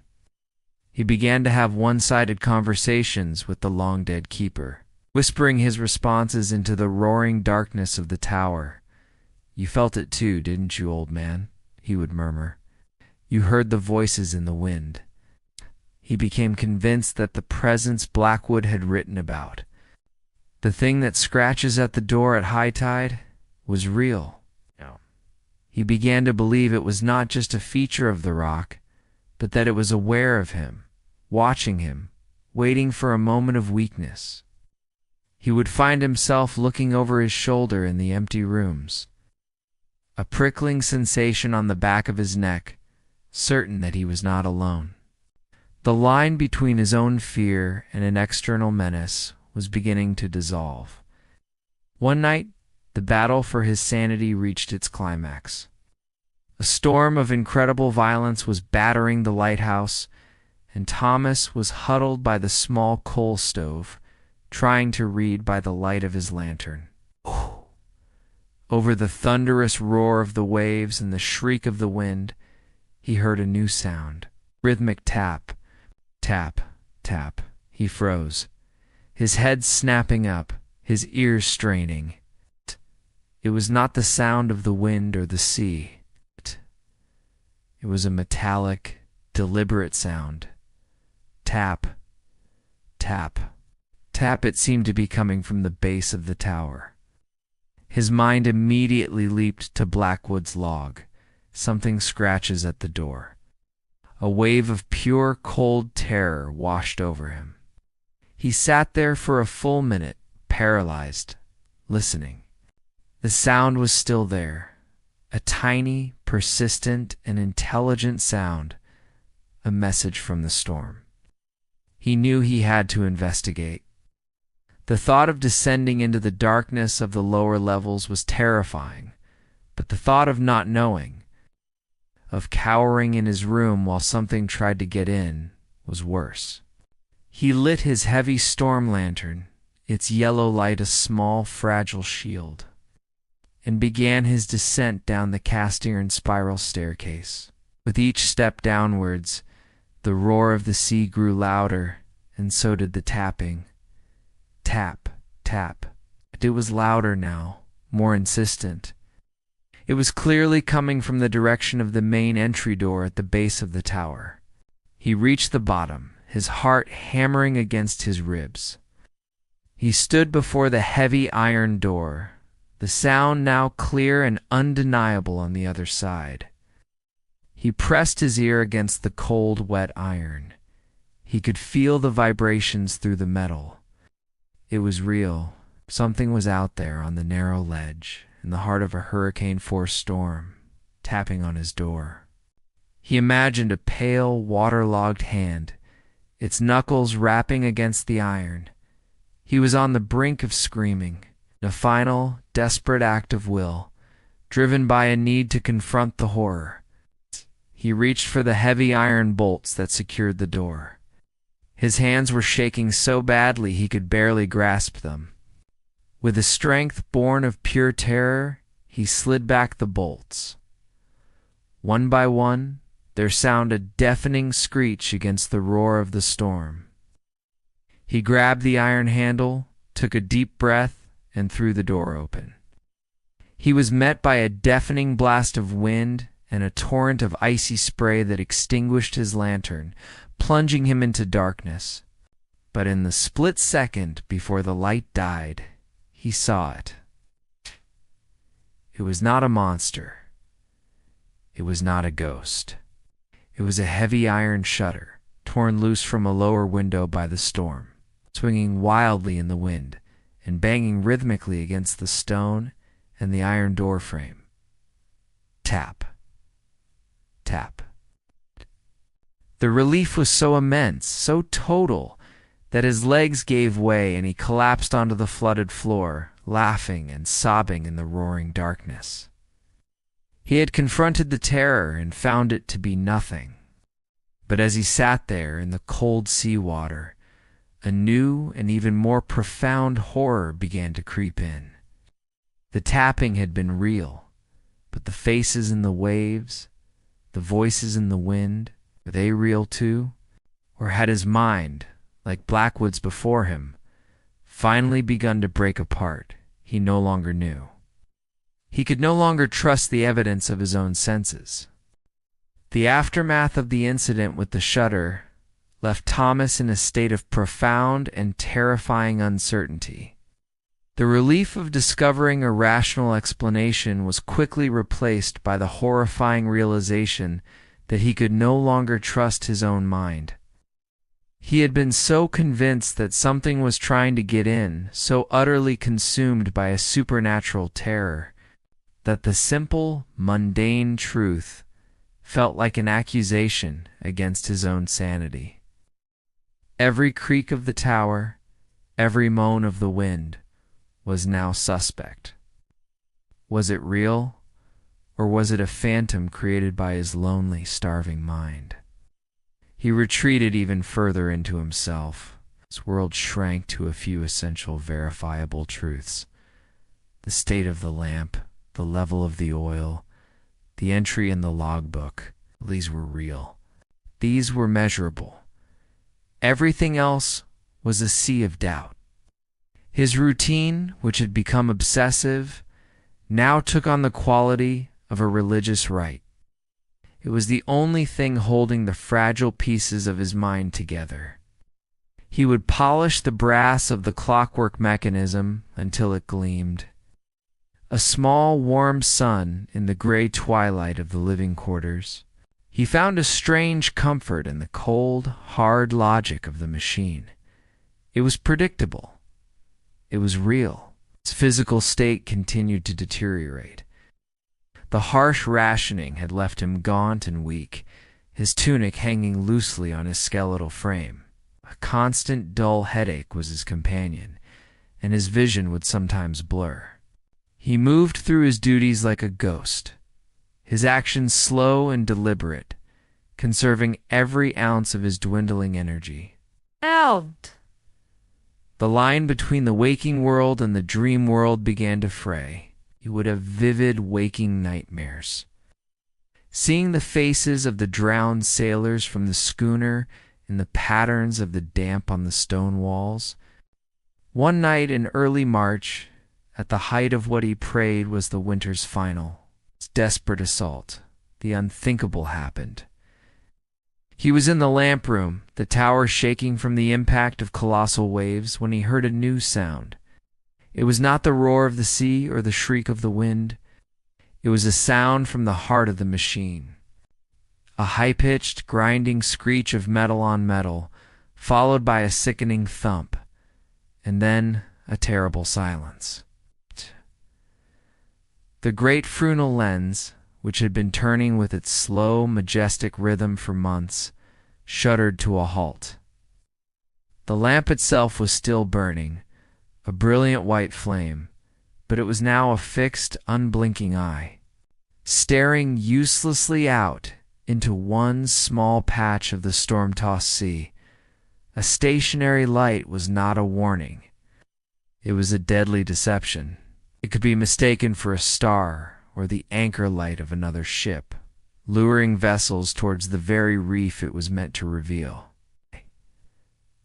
He began to have one-sided conversations with the long-dead keeper, whispering his responses into the roaring darkness of the tower. "You felt it too, didn't you, old man?" he would murmur. "You heard the voices in the wind." He became convinced that the presence Blackwood had written about, the thing that scratches at the door at high tide, was real. He began to believe it was not just a feature of the rock, but that it was aware of him, watching him, waiting for a moment of weakness. He would find himself looking over his shoulder in the empty rooms, a prickling sensation on the back of his neck, certain that he was not alone. The line between his own fear and an external menace was beginning to dissolve. One night, the battle for his sanity reached its climax. A storm of incredible violence was battering the lighthouse, and Thomas was huddled by the small coal stove, trying to read by the light of his lantern. Over the thunderous roar of the waves and the shriek of the wind, he heard a new sound, rhythmic tap, tap, tap. He froze, his head snapping up, his ears straining. It was not the sound of the wind or the sea. It was a metallic, deliberate sound. Tap, tap, tap. It seemed to be coming from the base of the tower. His mind immediately leaped to Blackwood's log. Something scratches at the door. A wave of pure, cold terror washed over him. He sat there for a full minute, paralyzed, listening. The sound was still there, a tiny, persistent, and intelligent sound, a message from the storm. He knew he had to investigate. The thought of descending into the darkness of the lower levels was terrifying, but the thought of not knowing, of cowering in his room while something tried to get in, was worse. He lit his heavy storm lantern, its yellow light a small, fragile shield, and began his descent down the cast-iron spiral staircase. With each step downwards, the roar of the sea grew louder, and so did the tapping. Tap, tap. It was louder now, more insistent. It was clearly coming from the direction of the main entry door at the base of the tower. He reached the bottom, his heart hammering against his ribs. He stood before the heavy iron door, the sound now clear and undeniable on the other side. He pressed his ear against the cold, wet iron. He could feel the vibrations through the metal. It was real. Something was out there on the narrow ledge, in the heart of a hurricane-force storm, tapping on his door. He imagined a pale, waterlogged hand, its knuckles rapping against the iron. He was on the brink of screaming, a final, desperate act of will, driven by a need to confront the horror. He reached for the heavy iron bolts that secured the door. His hands were shaking so badly he could barely grasp them. With a strength born of pure terror, he slid back the bolts. One by one, there sounded a deafening screech against the roar of the storm. He grabbed the iron handle, took a deep breath, and threw the door open. He was met by a deafening blast of wind and a torrent of icy spray that extinguished his lantern, plunging him into darkness. But in the split second before the light died, he saw it. It was not a monster. It was not a ghost. It was a heavy iron shutter, torn loose from a lower window by the storm, swinging wildly in the wind and banging rhythmically against the stone and the iron door frame. Tap. Tap. The relief was so immense, so total, that his legs gave way and he collapsed onto the flooded floor, laughing and sobbing in the roaring darkness. He had confronted the terror and found it to be nothing. But as he sat there in the cold seawater, a new and even more profound horror began to creep in. The tapping had been real, but the faces in the waves, the voices in the wind, were they real too? Or had his mind, like Blackwood's before him, finally begun to break apart? He no longer knew. He could no longer trust the evidence of his own senses. The aftermath of the incident with the shutter left Thomas in a state of profound and terrifying uncertainty. The relief of discovering a rational explanation was quickly replaced by the horrifying realization that he could no longer trust his own mind. He had been so convinced that something was trying to get in, so utterly consumed by a supernatural terror, that the simple, mundane truth felt like an accusation against his own sanity. Every creak of the tower, every moan of the wind, was now suspect. Was it real, or was it a phantom created by his lonely, starving mind? He retreated even further into himself. His world shrank to a few essential, verifiable truths. The state of the lamp, the level of the oil, the entry in the logbook, these were real. These were measurable. Everything else was a sea of doubt. His routine, which had become obsessive, now took on the quality of a religious rite. It was the only thing holding the fragile pieces of his mind together. He would polish the brass of the clockwork mechanism until it gleamed. A small, warm sun in the gray twilight of the living quarters. He found a strange comfort in the cold, hard logic of the machine. It was predictable. It was real. His physical state continued to deteriorate. The harsh rationing had left him gaunt and weak, his tunic hanging loosely on his skeletal frame. A constant dull headache was his companion, and his vision would sometimes blur. He moved through his duties like a ghost, his actions slow and deliberate, conserving every ounce of his dwindling energy. Out! The line between the waking world and the dream world began to fray. He would have vivid waking nightmares. Seeing the faces of the drowned sailors from the schooner in the patterns of the damp on the stone walls. One night in early March, at the height of what he prayed was the winter's final, its desperate assault, the unthinkable happened. He was in the lamp room, the tower shaking from the impact of colossal waves, when he heard a new sound. It was not the roar of the sea or the shriek of the wind. It was a sound from the heart of the machine. a high-pitched, grinding screech of metal on metal, followed by a sickening thump, and then a terrible silence. The great Fresnel lens, which had been turning with its slow, majestic rhythm for months, shuddered to a halt. The lamp itself was still burning, a brilliant white flame, but it was now a fixed, unblinking eye, staring uselessly out into one small patch of the storm-tossed sea. A stationary light was not a warning. It was a deadly deception. It could be mistaken for a star or the anchor light of another ship, luring vessels towards the very reef it was meant to reveal.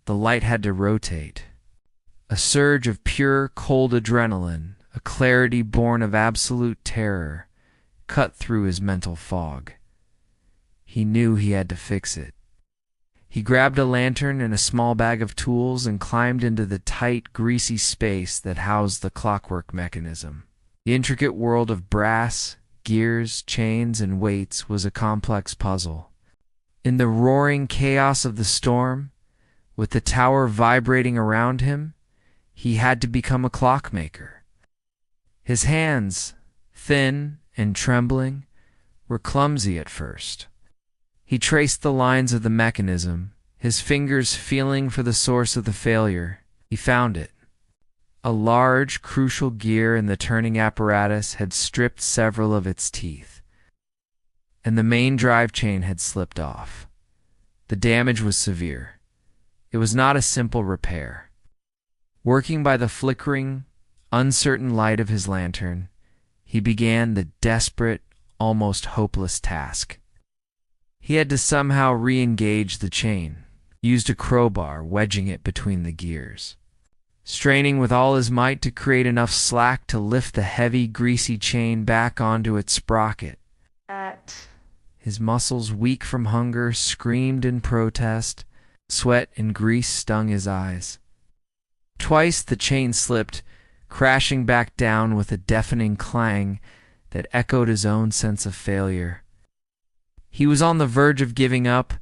The light had to rotate. A surge of pure, cold adrenaline, a clarity born of absolute terror, cut through his mental fog. He knew he had to fix it. He grabbed a lantern and a small bag of tools and climbed into the tight, greasy space that housed the clockwork mechanism. The intricate world of brass, gears, chains, and weights was a complex puzzle. In the roaring chaos of the storm, with the tower vibrating around him, he had to become a clockmaker. His hands, thin and trembling, were clumsy at first. He traced the lines of the mechanism, his fingers feeling for the source of the failure. He found it. A large, crucial gear in the turning apparatus had stripped several of its teeth, and the main drive chain had slipped off. The damage was severe. It was not a simple repair. Working by the flickering, uncertain light of his lantern, he began the desperate, almost hopeless task. He had to somehow re-engage the chain, used a crowbar, wedging it between the gears. Straining with all his might to create enough slack to lift the heavy, greasy chain back onto its sprocket. His muscles, weak from hunger, screamed in protest. Sweat and grease stung his eyes. Twice the chain slipped, crashing back down with a deafening clang that echoed his own sense of failure. He was on the verge of giving up,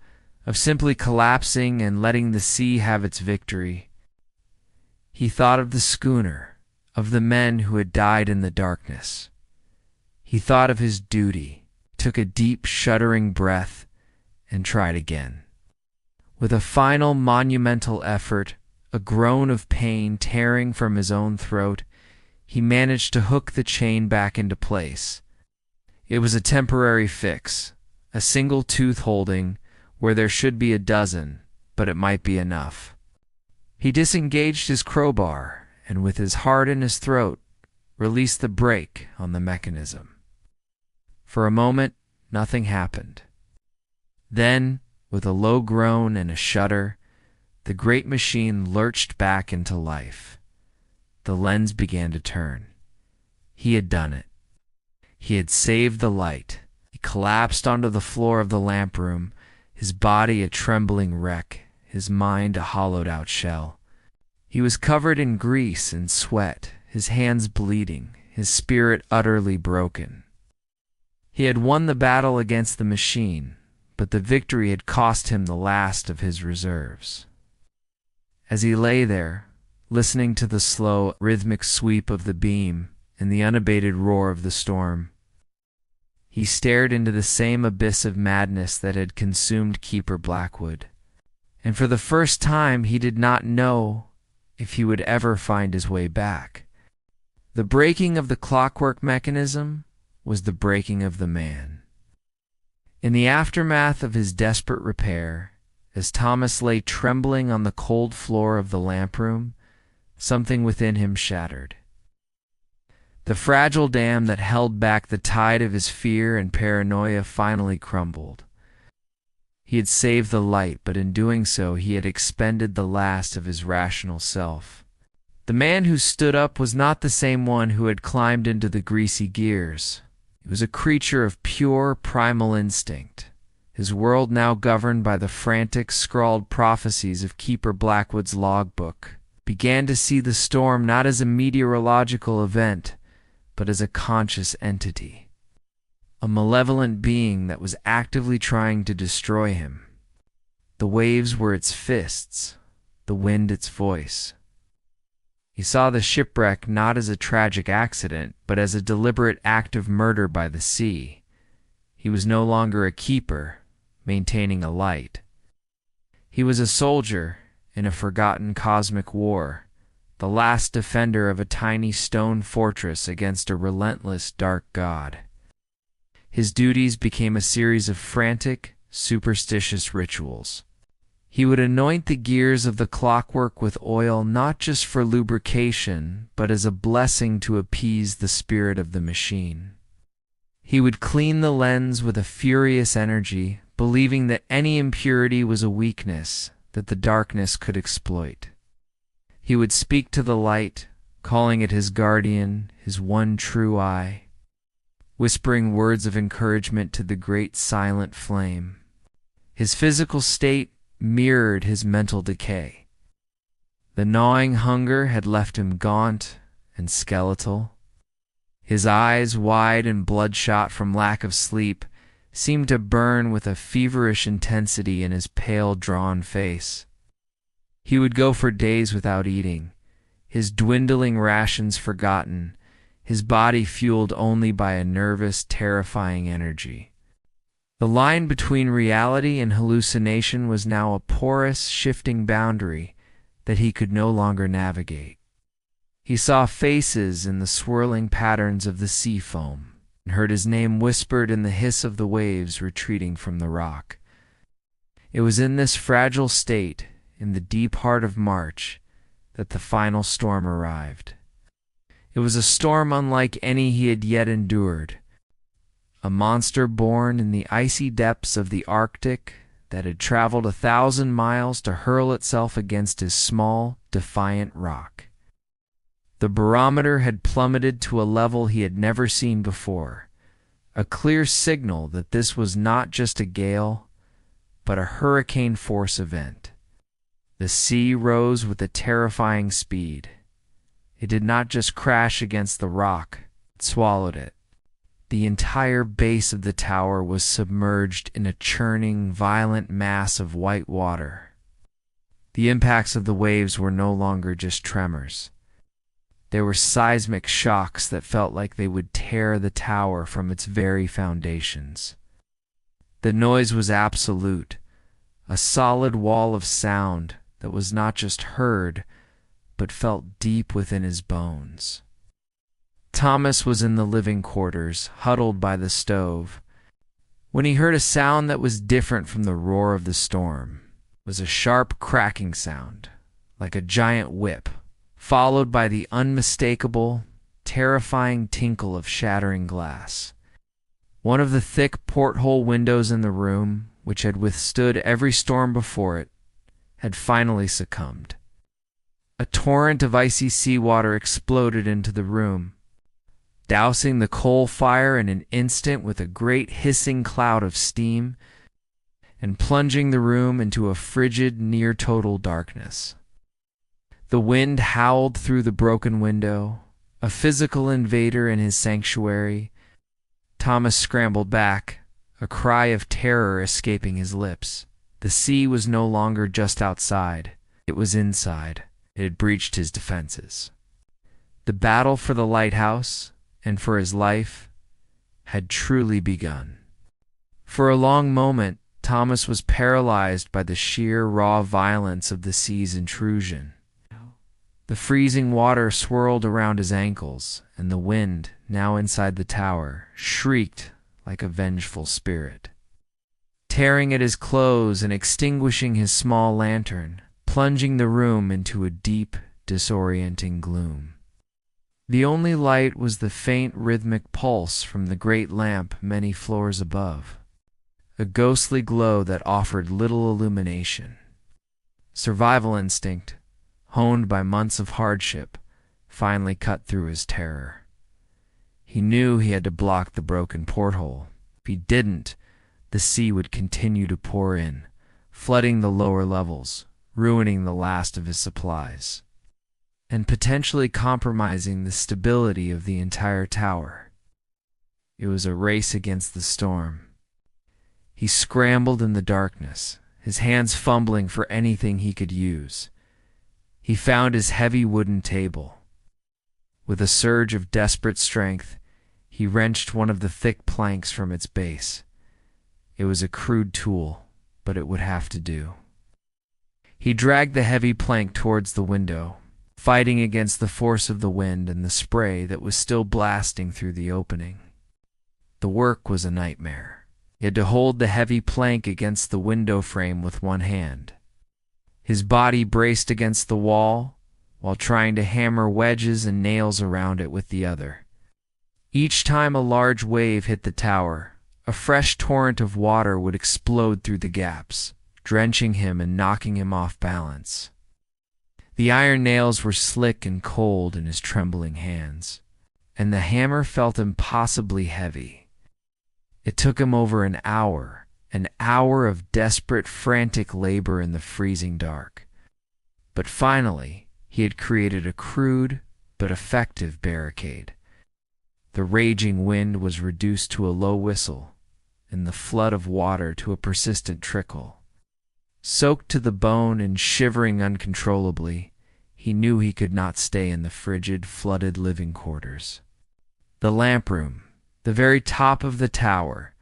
of simply collapsing and letting the sea have its victory. He thought of the schooner, of the men who had died in the darkness. He thought of his duty, took a deep, shuddering breath, and tried again. With a final monumental effort, a groan of pain tearing from his own throat, he managed to hook the chain back into place. It was a temporary fix, a single tooth holding where there should be a dozen, but it might be enough. He disengaged his crowbar and, with his heart in his throat, released the brake on the mechanism. For a moment, nothing happened. Then, with a low groan and a shudder, the great machine lurched back into life. The lens began to turn. He had done it. He had saved the light. He collapsed onto the floor of the lamp room, his body a trembling wreck, his mind a hollowed-out shell. He was covered in grease and sweat, his hands bleeding, his spirit utterly broken. He had won the battle against the machine, but the victory had cost him the last of his reserves. As he lay there, listening to the slow, rhythmic sweep of the beam and the unabated roar of the storm, he stared into the same abyss of madness that had consumed Keeper Blackwood. And for the first time he did not know if he would ever find his way back. The breaking of the clockwork mechanism was the breaking of the man. In the aftermath of his desperate repair, as Thomas lay trembling on the cold floor of the lamp room, something within him shattered. The fragile dam that held back the tide of his fear and paranoia finally crumbled. He had saved the light, but in doing so he had expended the last of his rational self. The man who stood up was not the same one who had climbed into the greasy gears. He was a creature of pure primal instinct, his world now governed by the frantic, scrawled prophecies of Keeper Blackwood's logbook, began to see the storm not as a meteorological event, but as a conscious entity. a malevolent being that was actively trying to destroy him. The waves were its fists, the wind its voice. He saw the shipwreck not as a tragic accident, but as a deliberate act of murder by the sea. He was no longer a keeper, maintaining a light. He was a soldier in a forgotten cosmic war, the last defender of a tiny stone fortress against a relentless dark god. His duties became a series of frantic, superstitious rituals. He would anoint the gears of the clockwork with oil not just for lubrication, but as a blessing to appease the spirit of the machine. He would clean the lens with a furious energy, believing that any impurity was a weakness that the darkness could exploit. He would speak to the light, calling it his guardian, his one true eye, whispering words of encouragement to the great silent flame. His physical state mirrored his mental decay. The gnawing hunger had left him gaunt and skeletal. His eyes, wide and bloodshot from lack of sleep, seemed to burn with a feverish intensity in his pale, drawn face. He would go for days without eating, his dwindling rations forgotten, his body fueled only by a nervous, terrifying energy. The line between reality and hallucination was now a porous, shifting boundary that he could no longer navigate. He saw faces in the swirling patterns of the sea foam, and heard his name whispered in the hiss of the waves retreating from the rock. It was in this fragile state, in the deep heart of March, that the final storm arrived. It was a storm unlike any he had yet endured, a monster born in the icy depths of the Arctic that had traveled 1,000 miles to hurl itself against his small, defiant rock. The barometer had plummeted to a level he had never seen before, a clear signal that this was not just a gale, but a hurricane-force event. The sea rose with a terrifying speed. It did not just crash against the rock, it swallowed it. The entire base of the tower was submerged in a churning, violent mass of white water. The impacts of the waves were no longer just tremors. They were seismic shocks that felt like they would tear the tower from its very foundations. The noise was absolute, a solid wall of sound that was not just heard, but felt deep within his bones. Thomas was in the living quarters, huddled by the stove, when he heard a sound that was different from the roar of the storm. It was a sharp cracking sound, like a giant whip, followed by the unmistakable, terrifying tinkle of shattering glass. One of the thick porthole windows in the room, which had withstood every storm before it, had finally succumbed. A torrent of icy seawater exploded into the room, dousing the coal fire in an instant with a great hissing cloud of steam, and plunging the room into a frigid, near-total darkness. The wind howled through the broken window, a physical invader in his sanctuary. Thomas scrambled back, a cry of terror escaping his lips. The sea was no longer just outside, it was inside. It had breached his defenses. The battle for the lighthouse, and for his life, had truly begun. For a long moment, Thomas was paralyzed by the sheer raw violence of the sea's intrusion. The freezing water swirled around his ankles, and the wind, now inside the tower, shrieked like a vengeful spirit. Tearing at his clothes and extinguishing his small lantern, plunging the room into a deep, disorienting gloom. The only light was the faint rhythmic pulse from the great lamp many floors above, a ghostly glow that offered little illumination. Survival instinct, honed by months of hardship, finally cut through his terror. He knew he had to block the broken porthole. If he didn't, the sea would continue to pour in, flooding the lower levels, ruining the last of his supplies, and potentially compromising the stability of the entire tower. It was a race against the storm. He scrambled in the darkness, his hands fumbling for anything he could use. He found his heavy wooden table. With a surge of desperate strength, he wrenched one of the thick planks from its base. It was a crude tool, but it would have to do. He dragged the heavy plank towards the window, fighting against the force of the wind and the spray that was still blasting through the opening. The work was a nightmare. He had to hold the heavy plank against the window frame with one hand. His body braced against the wall while trying to hammer wedges and nails around it with the other. Each time a large wave hit the tower, a fresh torrent of water would explode through the gaps, drenching him and knocking him off balance. The iron nails were slick and cold in his trembling hands, and the hammer felt impossibly heavy. It took him over an hour of desperate, frantic labor in the freezing dark. But finally, he had created a crude but effective barricade. The raging wind was reduced to a low whistle, and the flood of water to a persistent trickle. Soaked to the bone and shivering uncontrollably, he knew he could not stay in the frigid, flooded living quarters. The lamp room, the very top of the tower,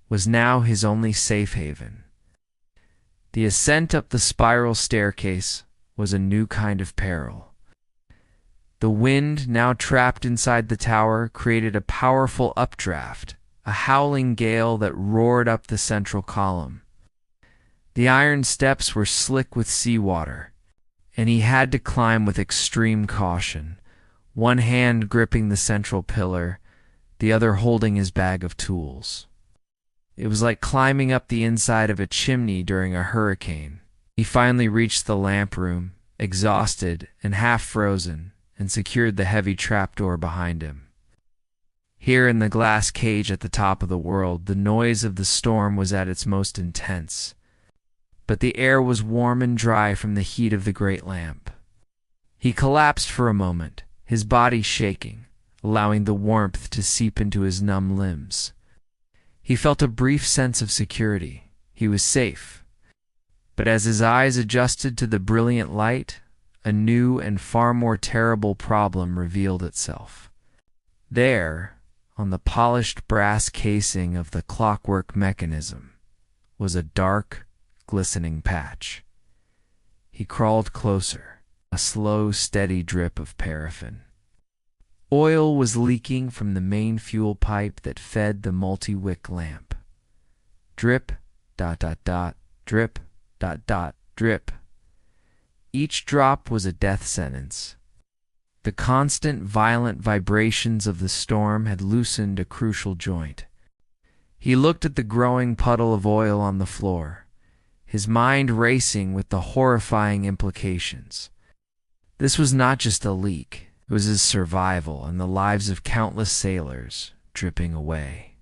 was now his only safe haven. The ascent up the spiral staircase was a new kind of peril. The wind, now trapped inside the tower, created a powerful updraft, a howling gale that roared up the central column. The iron steps were slick with seawater, and he had to climb with extreme caution, one hand gripping the central pillar, the other holding his bag of tools. It was like climbing up the inside of a chimney during a hurricane. He finally reached the lamp room, exhausted and half frozen, and secured the heavy trapdoor behind him. Here in the glass cage at the top of the world, the noise of the storm was at its most intense. But the air was warm and dry from the heat of the great lamp. He collapsed for a moment, his body shaking, allowing the warmth to seep into his numb limbs. He felt a brief sense of security. He was safe. But as his eyes adjusted to the brilliant light, a new and far more terrible problem revealed itself. There, on the polished brass casing of the clockwork mechanism, was a dark, glistening patch. He crawled closer, a slow, steady drip of paraffin. Oil was leaking from the main fuel pipe that fed the multi-wick lamp. Drip, dot, dot, dot, drip, dot, dot, drip. Each drop was a death sentence. The constant, violent vibrations of the storm had loosened a crucial joint. He looked at the growing puddle of oil on the floor, his mind racing with the horrifying implications. This was not just a leak. It was his survival and the lives of countless sailors dripping away.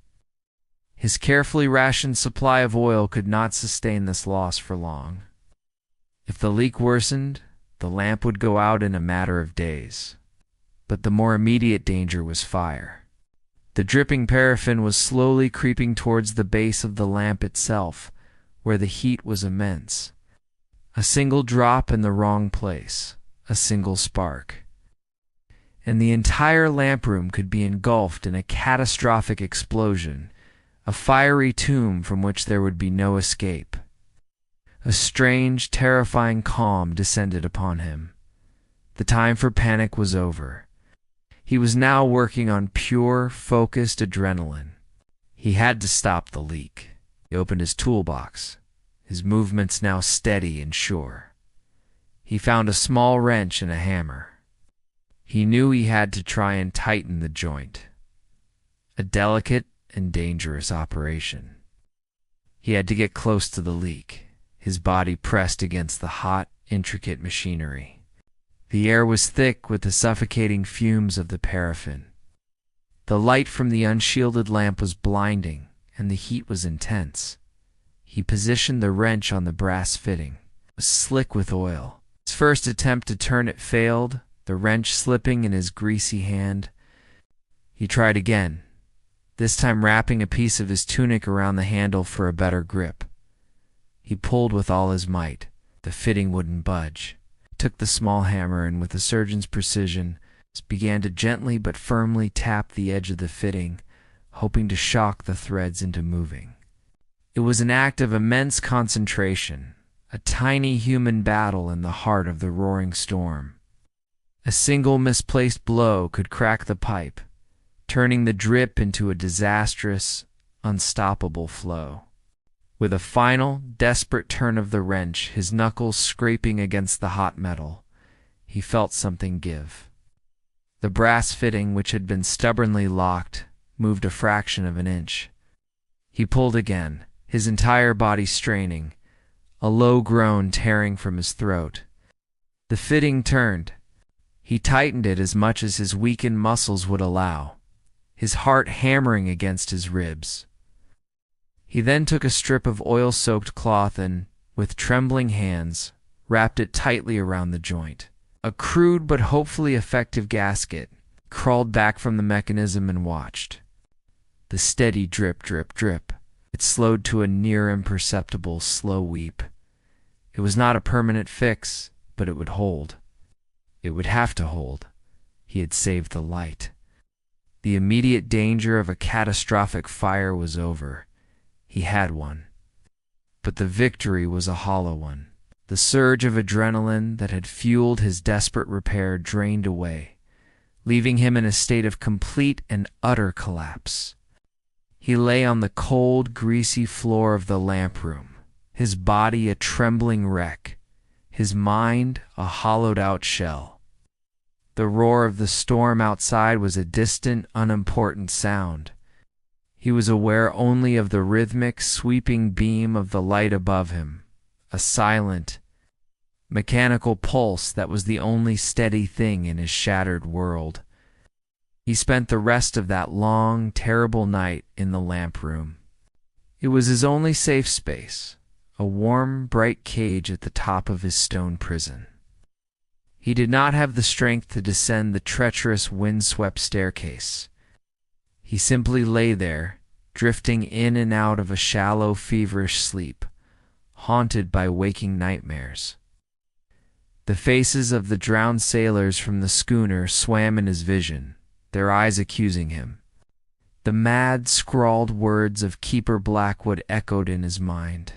His carefully rationed supply of oil could not sustain this loss for long. If the leak worsened, the lamp would go out in a matter of days. But the more immediate danger was fire. The dripping paraffin was slowly creeping towards the base of the lamp itself, where the heat was immense. A single drop in the wrong place, a single spark, and the entire lamp room could be engulfed in a catastrophic explosion, a fiery tomb from which there would be no escape. A strange, terrifying calm descended upon him. The time for panic was over. He was now working on pure, focused adrenaline. He had to stop the leak. He opened his toolbox, his movements now steady and sure. He found a small wrench and a hammer. He knew he had to try and tighten the joint. A delicate and dangerous operation. He had to get close to the leak, his body pressed against the hot, intricate machinery. The air was thick with the suffocating fumes of the paraffin. The light from the unshielded lamp was blinding, and the heat was intense. He positioned the wrench on the brass fitting. It was slick with oil. His first attempt to turn it failed, the wrench slipping in his greasy hand. He tried again, this time wrapping a piece of his tunic around the handle for a better grip. He pulled with all his might. The fitting wouldn't budge. He took the small hammer and, with a surgeon's precision, began to gently but firmly tap the edge of the fitting, hoping to shock the threads into moving. It was an act of immense concentration, a tiny human battle in the heart of the roaring storm. A single misplaced blow could crack the pipe, turning the drip into a disastrous, unstoppable flow. With a final, desperate turn of the wrench, his knuckles scraping against the hot metal, he felt something give. The brass fitting, which had been stubbornly locked, moved a fraction of an inch. He pulled again, his entire body straining, a low groan tearing from his throat. The fitting turned. He tightened it as much as his weakened muscles would allow, his heart hammering against his ribs. He then took a strip of oil-soaked cloth and, with trembling hands, wrapped it tightly around the joint. A crude but hopefully effective gasket crawled back from the mechanism and watched. The steady drip, drip, drip. It slowed to a near imperceptible slow weep. It was not a permanent fix, but it would hold. It would have to hold. He had saved the light. The immediate danger of a catastrophic fire was over. He had one. But the victory was a hollow one. The surge of adrenaline that had fueled his desperate repair drained away, leaving him in a state of complete and utter collapse. He lay on the cold, greasy floor of the lamp room, his body a trembling wreck, his mind a hollowed-out shell. The roar of the storm outside was a distant, unimportant sound. He was aware only of the rhythmic, sweeping beam of the light above him, a silent, mechanical pulse that was the only steady thing in his shattered world. He spent the rest of that long, terrible night in the lamp room. It was his only safe space, a warm, bright cage at the top of his stone prison. He did not have the strength to descend the treacherous, wind-swept staircase. He simply lay there, drifting in and out of a shallow, feverish sleep, haunted by waking nightmares. The faces of the drowned sailors from the schooner swam in his vision, their eyes accusing him. The mad, scrawled words of Keeper Blackwood echoed in his mind.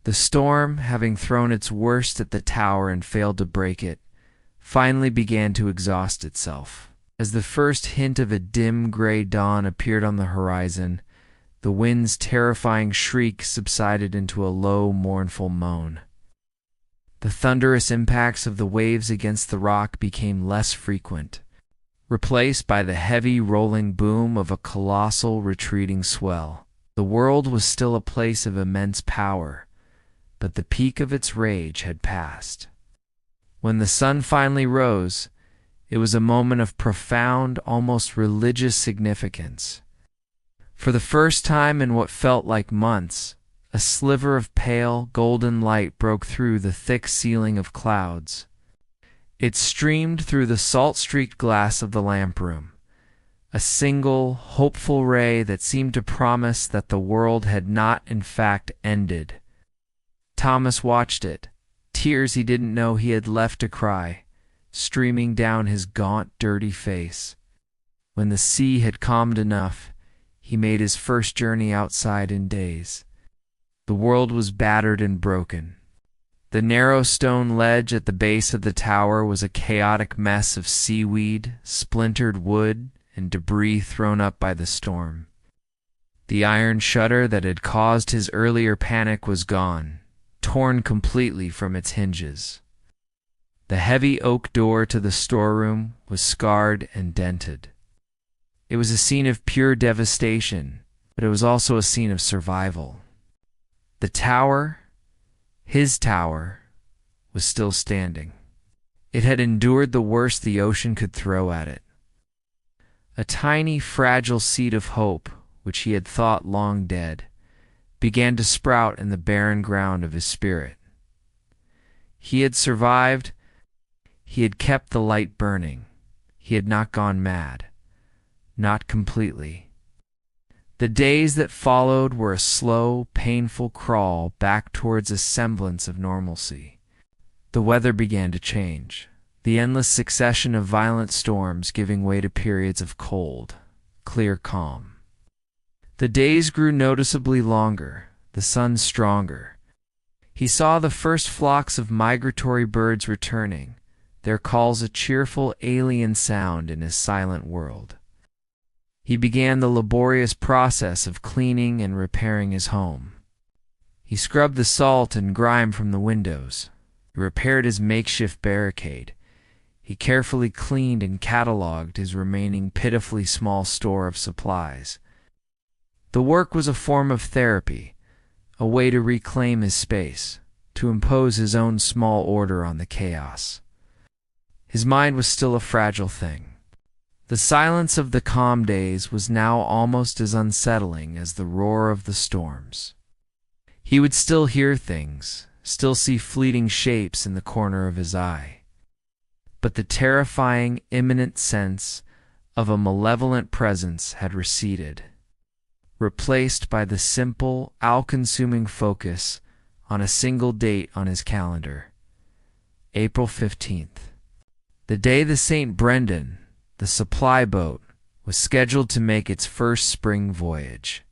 The storm, having thrown its worst at the tower and failed to break it, finally began to exhaust itself. As the first hint of a dim gray dawn appeared on the horizon, the wind's terrifying shriek subsided into a low, mournful moan. The thunderous impacts of the waves against the rock became less frequent, replaced by the heavy rolling boom of a colossal retreating swell. The world was still a place of immense power, but the peak of its rage had passed. When the sun finally rose, it was a moment of profound, almost religious significance. For the first time in what felt like months, a sliver of pale, golden light broke through the thick ceiling of clouds. It streamed through the salt-streaked glass of the lamp room, a single, hopeful ray that seemed to promise that the world had not in fact ended. Thomas watched it, tears he didn't know he had left to cry, streaming down his gaunt, dirty face. When the sea had calmed enough, he made his first journey outside in days. The world was battered and broken. The narrow stone ledge at the base of the tower was a chaotic mess of seaweed, splintered wood, and debris thrown up by the storm. The iron shutter that had caused his earlier panic was gone, torn completely from its hinges. The heavy oak door to the storeroom was scarred and dented. It was a scene of pure devastation, but it was also a scene of survival. The tower, his tower, was still standing. It had endured the worst the ocean could throw at it. A tiny, fragile seed of hope, which he had thought long dead, began to sprout in the barren ground of his spirit. He had survived. He had kept the light burning. He had not gone mad. Not completely. The days that followed were a slow, painful crawl back towards a semblance of normalcy. The weather began to change, the endless succession of violent storms giving way to periods of cold, clear calm. The days grew noticeably longer, the sun stronger. He saw the first flocks of migratory birds returning, their calls a cheerful alien sound in his silent world. He began the laborious process of cleaning and repairing his home. He scrubbed the salt and grime from the windows. He repaired his makeshift barricade. He carefully cleaned and cataloged his remaining pitifully small store of supplies. The work was a form of therapy, a way to reclaim his space, to impose his own small order on the chaos. His mind was still a fragile thing. The silence of the calm days was now almost as unsettling as the roar of the storms. He would still hear things, still see fleeting shapes in the corner of his eye. But the terrifying, imminent sense of a malevolent presence had receded, replaced by the simple, all-consuming focus on a single date on his calendar, April 15th. The day the St. Brendan, the supply boat, was scheduled to make its first spring voyage.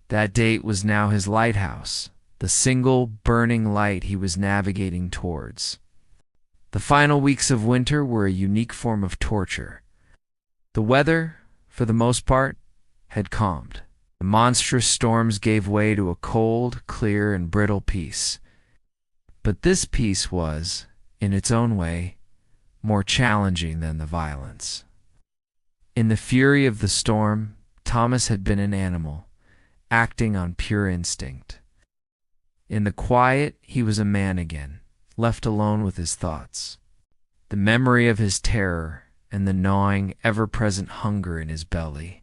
That date was now his lighthouse, the single burning light he was navigating towards. The final weeks of winter were a unique form of torture. The weather, for the most part, had calmed. The monstrous storms gave way to a cold, clear, and brittle peace. But this peace was, in its own way, more challenging than the violence. In the fury of the storm, Thomas had been an animal, acting on pure instinct. In the quiet, he was a man again, left alone with his thoughts. The memory of his terror and the gnawing, ever-present hunger in his belly.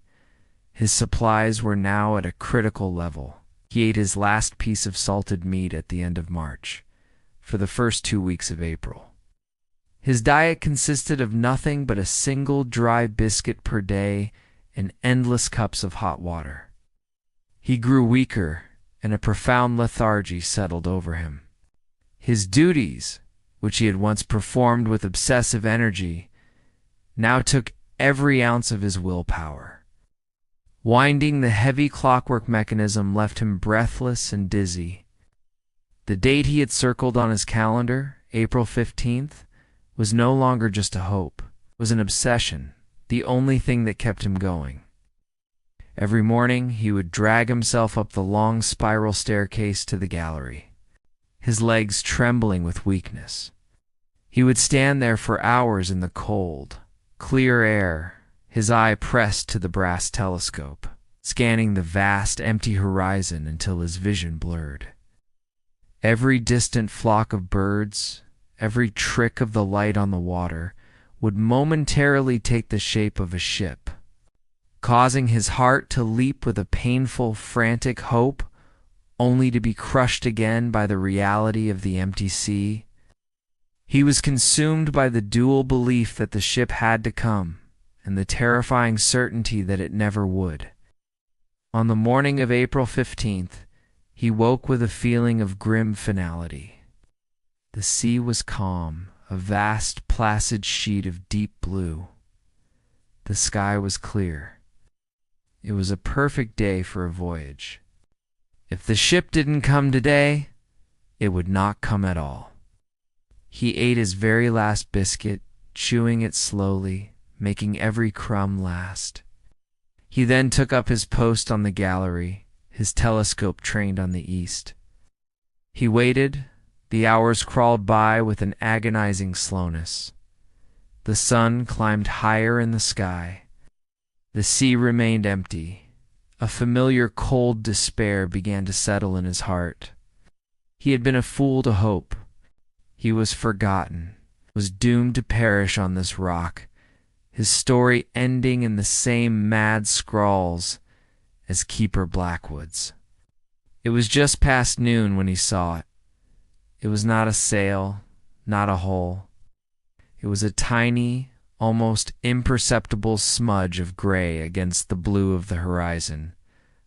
His supplies were now at a critical level. He ate his last piece of salted meat at the end of March, for the first 2 weeks of April. His diet consisted of nothing but a single dry biscuit per day and endless cups of hot water. He grew weaker, and a profound lethargy settled over him. His duties, which he had once performed with obsessive energy, now took every ounce of his willpower. Winding the heavy clockwork mechanism left him breathless and dizzy. The date he had circled on his calendar, April 15th, was no longer just a hope, was an obsession, the only thing that kept him going. Every morning he would drag himself up the long spiral staircase to the gallery, his legs trembling with weakness. He would stand there for hours in the cold, clear air, his eye pressed to the brass telescope, scanning the vast, empty horizon until his vision blurred. Every distant flock of birds, every trick of the light on the water, would momentarily take the shape of a ship, causing his heart to leap with a painful, frantic hope, only to be crushed again by the reality of the empty sea. He was consumed by the dual belief that the ship had to come, and the terrifying certainty that it never would. On the morning of April 15th, he woke with a feeling of grim finality. The sea was calm, a vast, placid sheet of deep blue. The sky was clear. It was a perfect day for a voyage. If the ship didn't come today, it would not come at all. He ate his very last biscuit, chewing it slowly, making every crumb last. He then took up his post on the gallery, his telescope trained on the east. He waited. The hours crawled by with an agonizing slowness. The sun climbed higher in the sky. The sea remained empty. A familiar cold despair began to settle in his heart. He had been a fool to hope. He was forgotten, was doomed to perish on this rock, his story ending in the same mad scrawls as Keeper Blackwood's. It was just past noon when he saw it. It was not a sail, not a hull. It was a tiny, almost imperceptible smudge of gray against the blue of the horizon,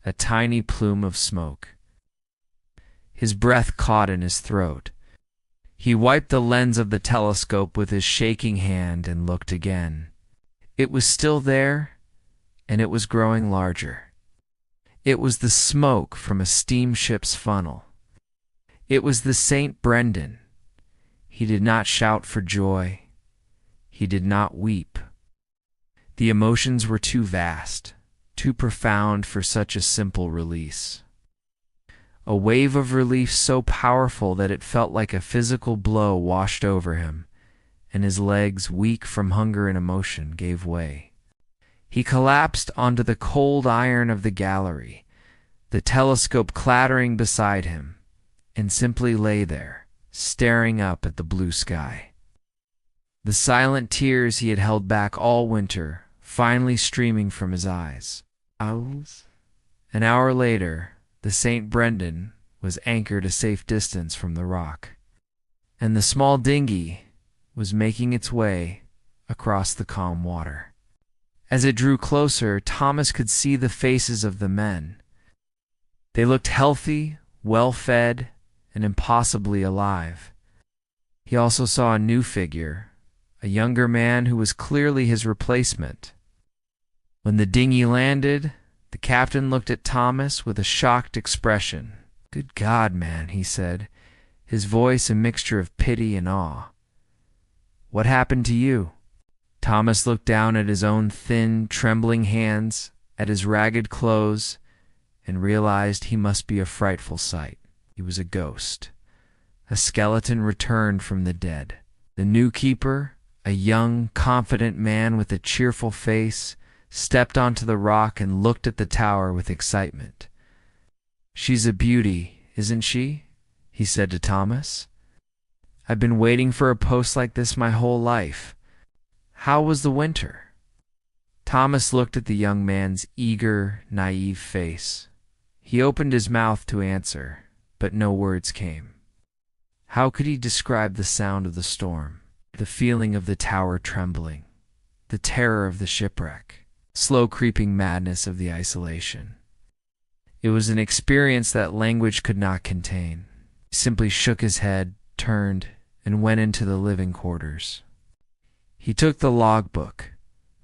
a tiny plume of smoke. His breath caught in his throat. He wiped the lens of the telescope with his shaking hand and looked again. It was still there, and it was growing larger. It was the smoke from a steamship's funnel. It was the St. Brendan. He did not shout for joy. He did not weep. The emotions were too vast, too profound for such a simple release. A wave of relief so powerful that it felt like a physical blow washed over him, and his legs, weak from hunger and emotion, gave way. He collapsed onto the cold iron of the gallery, the telescope clattering beside him, and simply lay there, staring up at the blue sky. The silent tears he had held back all winter finally streaming from his eyes. An hour later, the St. Brendan was anchored a safe distance from the rock, and the small dinghy was making its way across the calm water. As it drew closer, Thomas could see the faces of the men. They looked healthy, well-fed, and impossibly alive. He also saw a new figure, a younger man who was clearly his replacement. When the dinghy landed, the captain looked at Thomas with a shocked expression. "Good God, man," he said, his voice a mixture of pity and awe. "What happened to you?" Thomas looked down at his own thin, trembling hands, at his ragged clothes, and realized he must be a frightful sight. He was a ghost, a skeleton returned from the dead. The new keeper, a young, confident man with a cheerful face, stepped onto the rock and looked at the tower with excitement. "She's a beauty, isn't she?" he said to Thomas. "I've been waiting for a post like this my whole life. How was the winter?" Thomas looked at the young man's eager, naive face. He opened his mouth to answer, but no words came. How could he describe the sound of the storm, the feeling of the tower trembling, the terror of the shipwreck, slow creeping madness of the isolation? It was an experience that language could not contain. He simply shook his head, turned, and went into the living quarters. He took the logbook,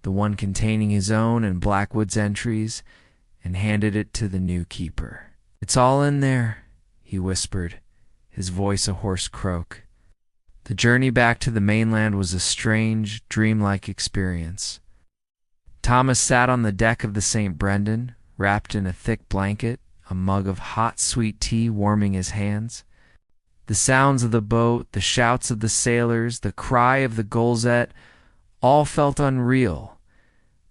the one containing his own and Blackwood's entries, and handed it to the new keeper. "It's all in there," he whispered, his voice a hoarse croak. The journey back to the mainland was a strange, dreamlike experience. Thomas sat on the deck of the St. Brendan, wrapped in a thick blanket, a mug of hot, sweet tea warming his hands. The sounds of the boat, the shouts of the sailors, the cry of the gulzette, all felt unreal,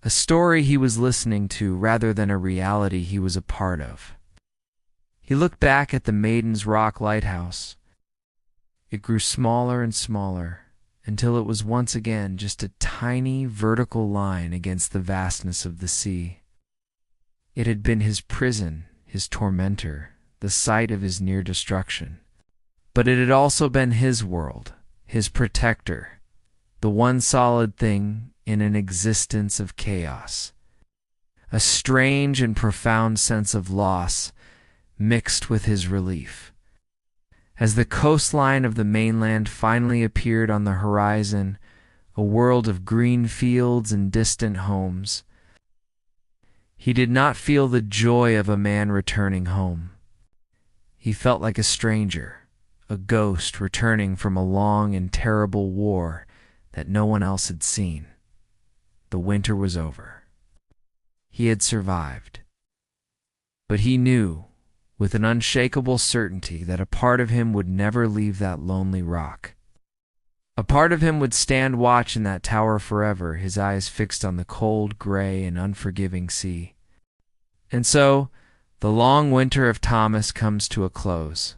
a story he was listening to rather than a reality he was a part of. He looked back at the Maiden's Rock lighthouse. It grew smaller and smaller until it was once again just a tiny vertical line against the vastness of the sea. It had been his prison, his tormentor, the site of his near destruction. But it had also been his world, his protector, the one solid thing in an existence of chaos. A strange and profound sense of loss mixed with his relief. As the coastline of the mainland finally appeared on the horizon, a world of green fields and distant homes, he did not feel the joy of a man returning home. He felt like a stranger, a ghost returning from a long and terrible war that no one else had seen. The winter was over. He had survived. But he knew, with an unshakable certainty, that a part of him would never leave that lonely rock. A part of him would stand watch in that tower forever, his eyes fixed on the cold, gray, and unforgiving sea. And so, the long winter of Thomas comes to a close.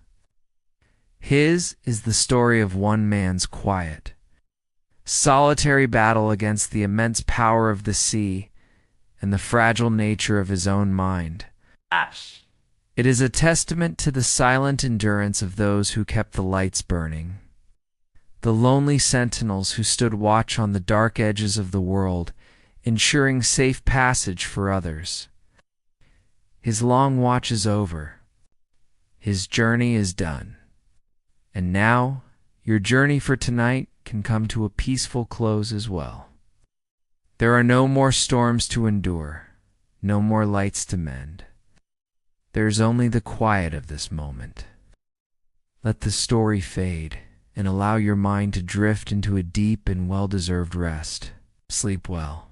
His is the story of one man's quiet, solitary battle against the immense power of the sea and the fragile nature of his own mind. It is a testament to the silent endurance of those who kept the lights burning, the lonely sentinels who stood watch on the dark edges of the world, ensuring safe passage for others. His long watch is over. His journey is done. And now, your journey for tonight can come to a peaceful close as well. There are no more storms to endure, no more lights to mend. There is only the quiet of this moment. Let the story fade and allow your mind to drift into a deep and well-deserved rest. Sleep well.